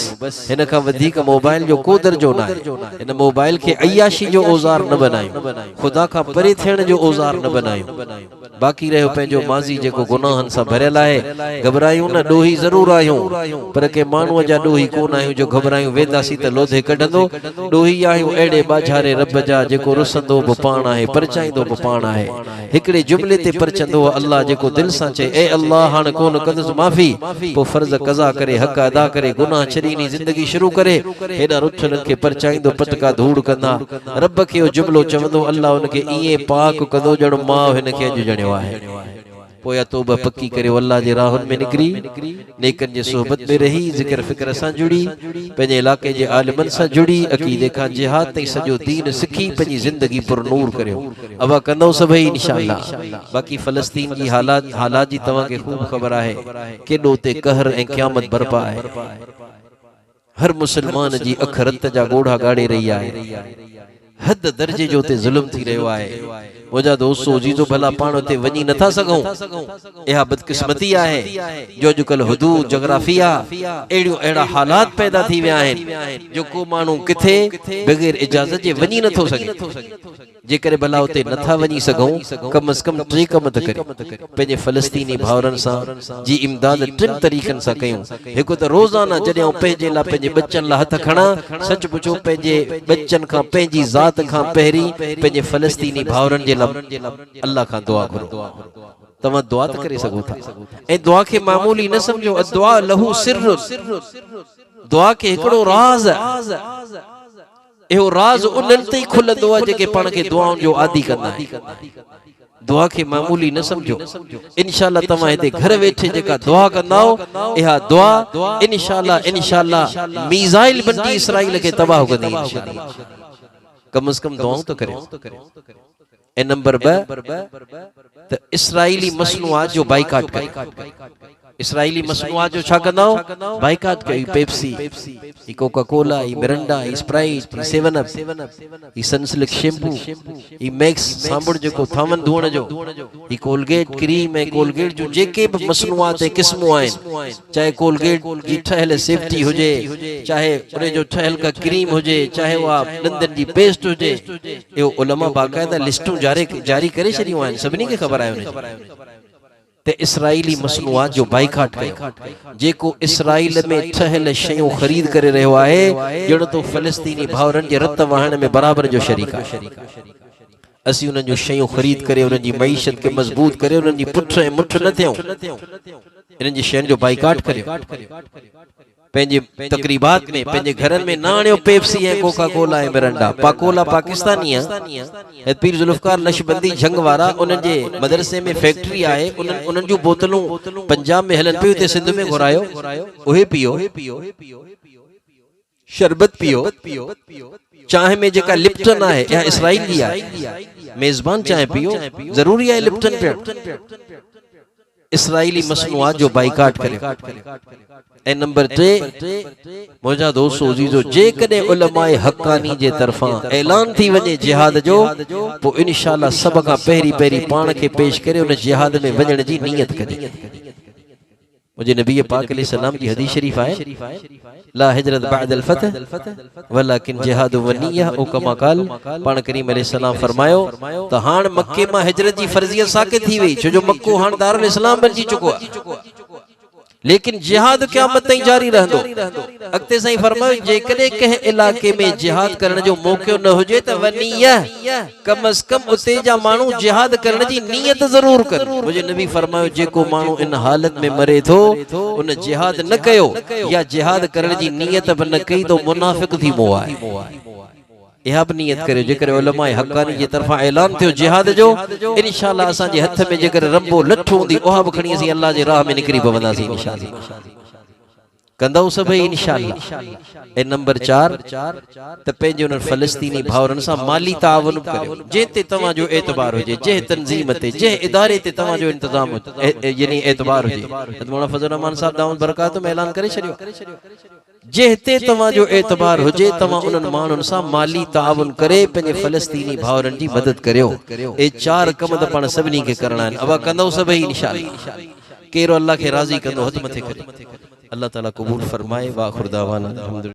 इन का वधिक मोबाइल जो को दर्जो ना है इन मोबाइल के अय्याशी जो औजार न बनायो खुदा का परे थियण जो औजार न बनायो बाकी रहो पेंजो माजी जेको गुनाहन सा भरल है घबरायूं न डोही जरूर आयो पर के मानू जा डोही कोन आयो जो घबरायूं वेदासी त लोधे कढंदो डोही आयो एड़े बाजारे रब जा जेको रुसंदो ब पाण है परचाइंदो ब पाण है एकड़े जुमले ते परचंदो अल्लाह जेको दिल सा चे ए अल्लाह हान कोन कंदस माफी पो फर्ज कज़ा करे हक अदा करे गुनाह छरीनी जिंदगी शुरू करे हेडा रुठन के परचाइंदो पटका धूड़ कंदा रब के जुमलो चवंदो अल्लाह उनके इए पाक कंदो जण मां हिन के अज जणियो पोया तौबा पक्की करे अल्लाह जे राहन में निकरी नेकन जे सोहबत में रही जिक्र फिक्र सा जुड़ी पेजे इलाके जे आलिमन सा जुड़ी अकीदे का जिहाद ते सजो दीन सिखी पेजी जिंदगी पर नूर करियो अबा कंदो सभई इंशाअल्लाह बाकी फलस्तीन जी हालात जी तवा के खूब खबर है केडो ते कहर ए क़यामत बरपा है हर मुसलमान जी अख रत जा गोढ़ा गाड़े रही है हद दर्जे जो ते जुल्म थी रहो है मुझा दोस्तों जीजो भला पाण ते वनी नथा सगूं यह बदकिस्मती है जो अजकल हुदूद जोग्राफिया एड़ियों एड़ा हालात पैदा थी विया हैं जो को मानू किथे बगैर इजाजत जे वनी नथो सके जेकर भला उते नथा वनी सगूं कम से कम 3 कम त करे पेजे फलस्तीनी भावरन सा जी इमदाद 3 तरीकन सा कयूं एको त रोजाना जडे पेजे ला पेजे बच्चन ला हथ खणा सच पुछो पेजे बच्चन का पेजी जात का पहरी पेजे फलस्तीनी भावरन जे अल्लाह का दुआ करो तवा दुआ त करे सगो था ए दुआ के मामूली न समझो दुआ लहू सिर दुआ के एकड़ो राज एहो राज उनन ते खुलंदो है जेके पाण के दुआउन जो आदि करना है दुआ के मामूली न समझो इंशाअल्लाह तवा इते घर बैठे जेका दुआ कंदाओ एहा दुआ इंशाअल्लाह मीज़ाइल बनती इसराइल के तबाह कंदी इंशाअल्लाह कम से कम दुआओं तो करे ए नंबर 2 इसराइली मसनूआत जो बाइकाट करे इसराइली मसनूआत जो छा कंदाओ बाइकाट कई पेप्सी ई कोका कोला ई मिरिंडा ई स्प्राइट ई 7 अप ई सनसिल्क शैम्पू ई मैक्स सांबड़ जो थामन धोण जो ई कोलगेट क्रीम है कोलगेट जो जेके भी मसनूआत है किस्मों आइन चाहे कोलगेट जी ठहल सेफ्टी हुजे चाहे उन जो ठहल का क्रीम हुजे चाहे वा दंदन जी पेस्ट हुजे यो उलमा बाकायदा लिस्टू जारी करे छरियो आइन सभनी के खबर आयो ते इसराइली मसनूआत जो बाइकाट कयो जेको इसराइल में ठहल शयूं ख़रीद करे रहियो आहे जण तो फ़लस्तीनी भाउरनि जे रत वहण में बराबर जो शरीक आहे। असीं उन्हनि जो शयूं ख़रीद करे उन्हनि जी मईशत खे मज़बूत करे उन्हनि जी पुठ ऐं मुठ न थियूं, इन्हनि जी शयुनि जो बाइकाट करियो। पंहिंजे तकरीबात में पंहिंजे घरनि में न आणियो पेप्सी ऐं कोका कोला ऐं मिरंडा। पाकोला पाकिस्तानी आहे, पीर ज़ुल्फ़कार नशबंदी झंग वारा उन्हनि जे मदरसे में फैक्ट्री आहे, उन्हनि जूं बोतलूं पंजाब में हलनि पियूं, हिते सिंध में घुरायो, उहे पियो, शरबत पियो, चांहि में जेका लिप्टन आहे या इसराइल जी आहे, मेज़बान चांहि पियो, ज़रूरी आहे लिप्टन पियो। इसराइली मसनूआत जो बाइकाट करियो। ऐं नंबर 3 मुंहिंजा दोस्तो अज़ीज़ो जेकॾहिं उलमाए हक़ानी जे तरफ़ां ऐलान थी वञे जिहाद जो पोइ इंशाअल्लाह सभ खां पहिरीं पाण खे पेश करे उन जिहाद में वञण जी नियत कजे। मुंहिंजे नबी पाक अलैहिस्सलाम जी हदीस शरीफ आहे ला हिजरत बअदल फतह वलाकिन जिहाद व निय्या ओ कमा क़ाल। पाण करीम अलैहिस्सलाम फरमायो त हाण मक्के मां हिजरत जी फर्ज़ियत साक़ित थी वई, छो जो मक्को हाण दारुल इस्लाम बणजी चुको आहे, लेकिन जिहाद क़यामत ताईं जारी रहंदो। अॻिते साईं फरमायो जेकॾहिं कंहिं इलाके में जिहाद करण जो मौक़ो न हुजे त वनिया कम अज कम उते जा माण्हू जिहाद करण जी नियत ज़रूर कर। मुंहिंजे नबी फरमायो जेको माण्हू इन हालत में मरे थो उन जिहाद न कयो या जिहाद करण जी नियत बि न कई तो मुनाफ़िक़ थी मो आहे। इहा बि नियत करियो जेकॾहिं उलमाए हक़ानी जे तरफ़ां ऐलान थियो जिहाद जो इंशाअल्लाह असांजे हथ में जेकर रंबो लठ हूंदी उहा बि खणी असीं अल्लाह जे राह में निकिरी पवंदासीं इंशाअल्लाह, कंदव सभई इंशाअल्लाह। ऐं नंबर 4 त पंहिंजे उन्हनि फ़लस्तीनी भाउरनि सां माली ताउन करियो। जंहिं ते तव्हांजो एतबार हुजे, जंहिं तंज़ीम ते जंहिं इदारे ते तव्हांजो इंतज़ाम यानी एतबार हुजे, मौलाना फज़ल रहमान साहब दाऊद बरकात में ऐलान करे छॾियो, जंहिं तव्हांजो एतबार हुजे तव्हां उन्हनि माण्हुनि सां माली ताउन करे पंहिंजे फ़लस्तीनी भाउरनि जी मदद करियो। ए 4 कम त पाण सभिनी खे करणा आहिनि। अबा कंदव सभई इंशाअल्लाह। केरो अल्लाह खे राज़ी कंदो हथ मथे करे। अल्लाह ताला क़बूल फरमाए। व आखिर दावाना।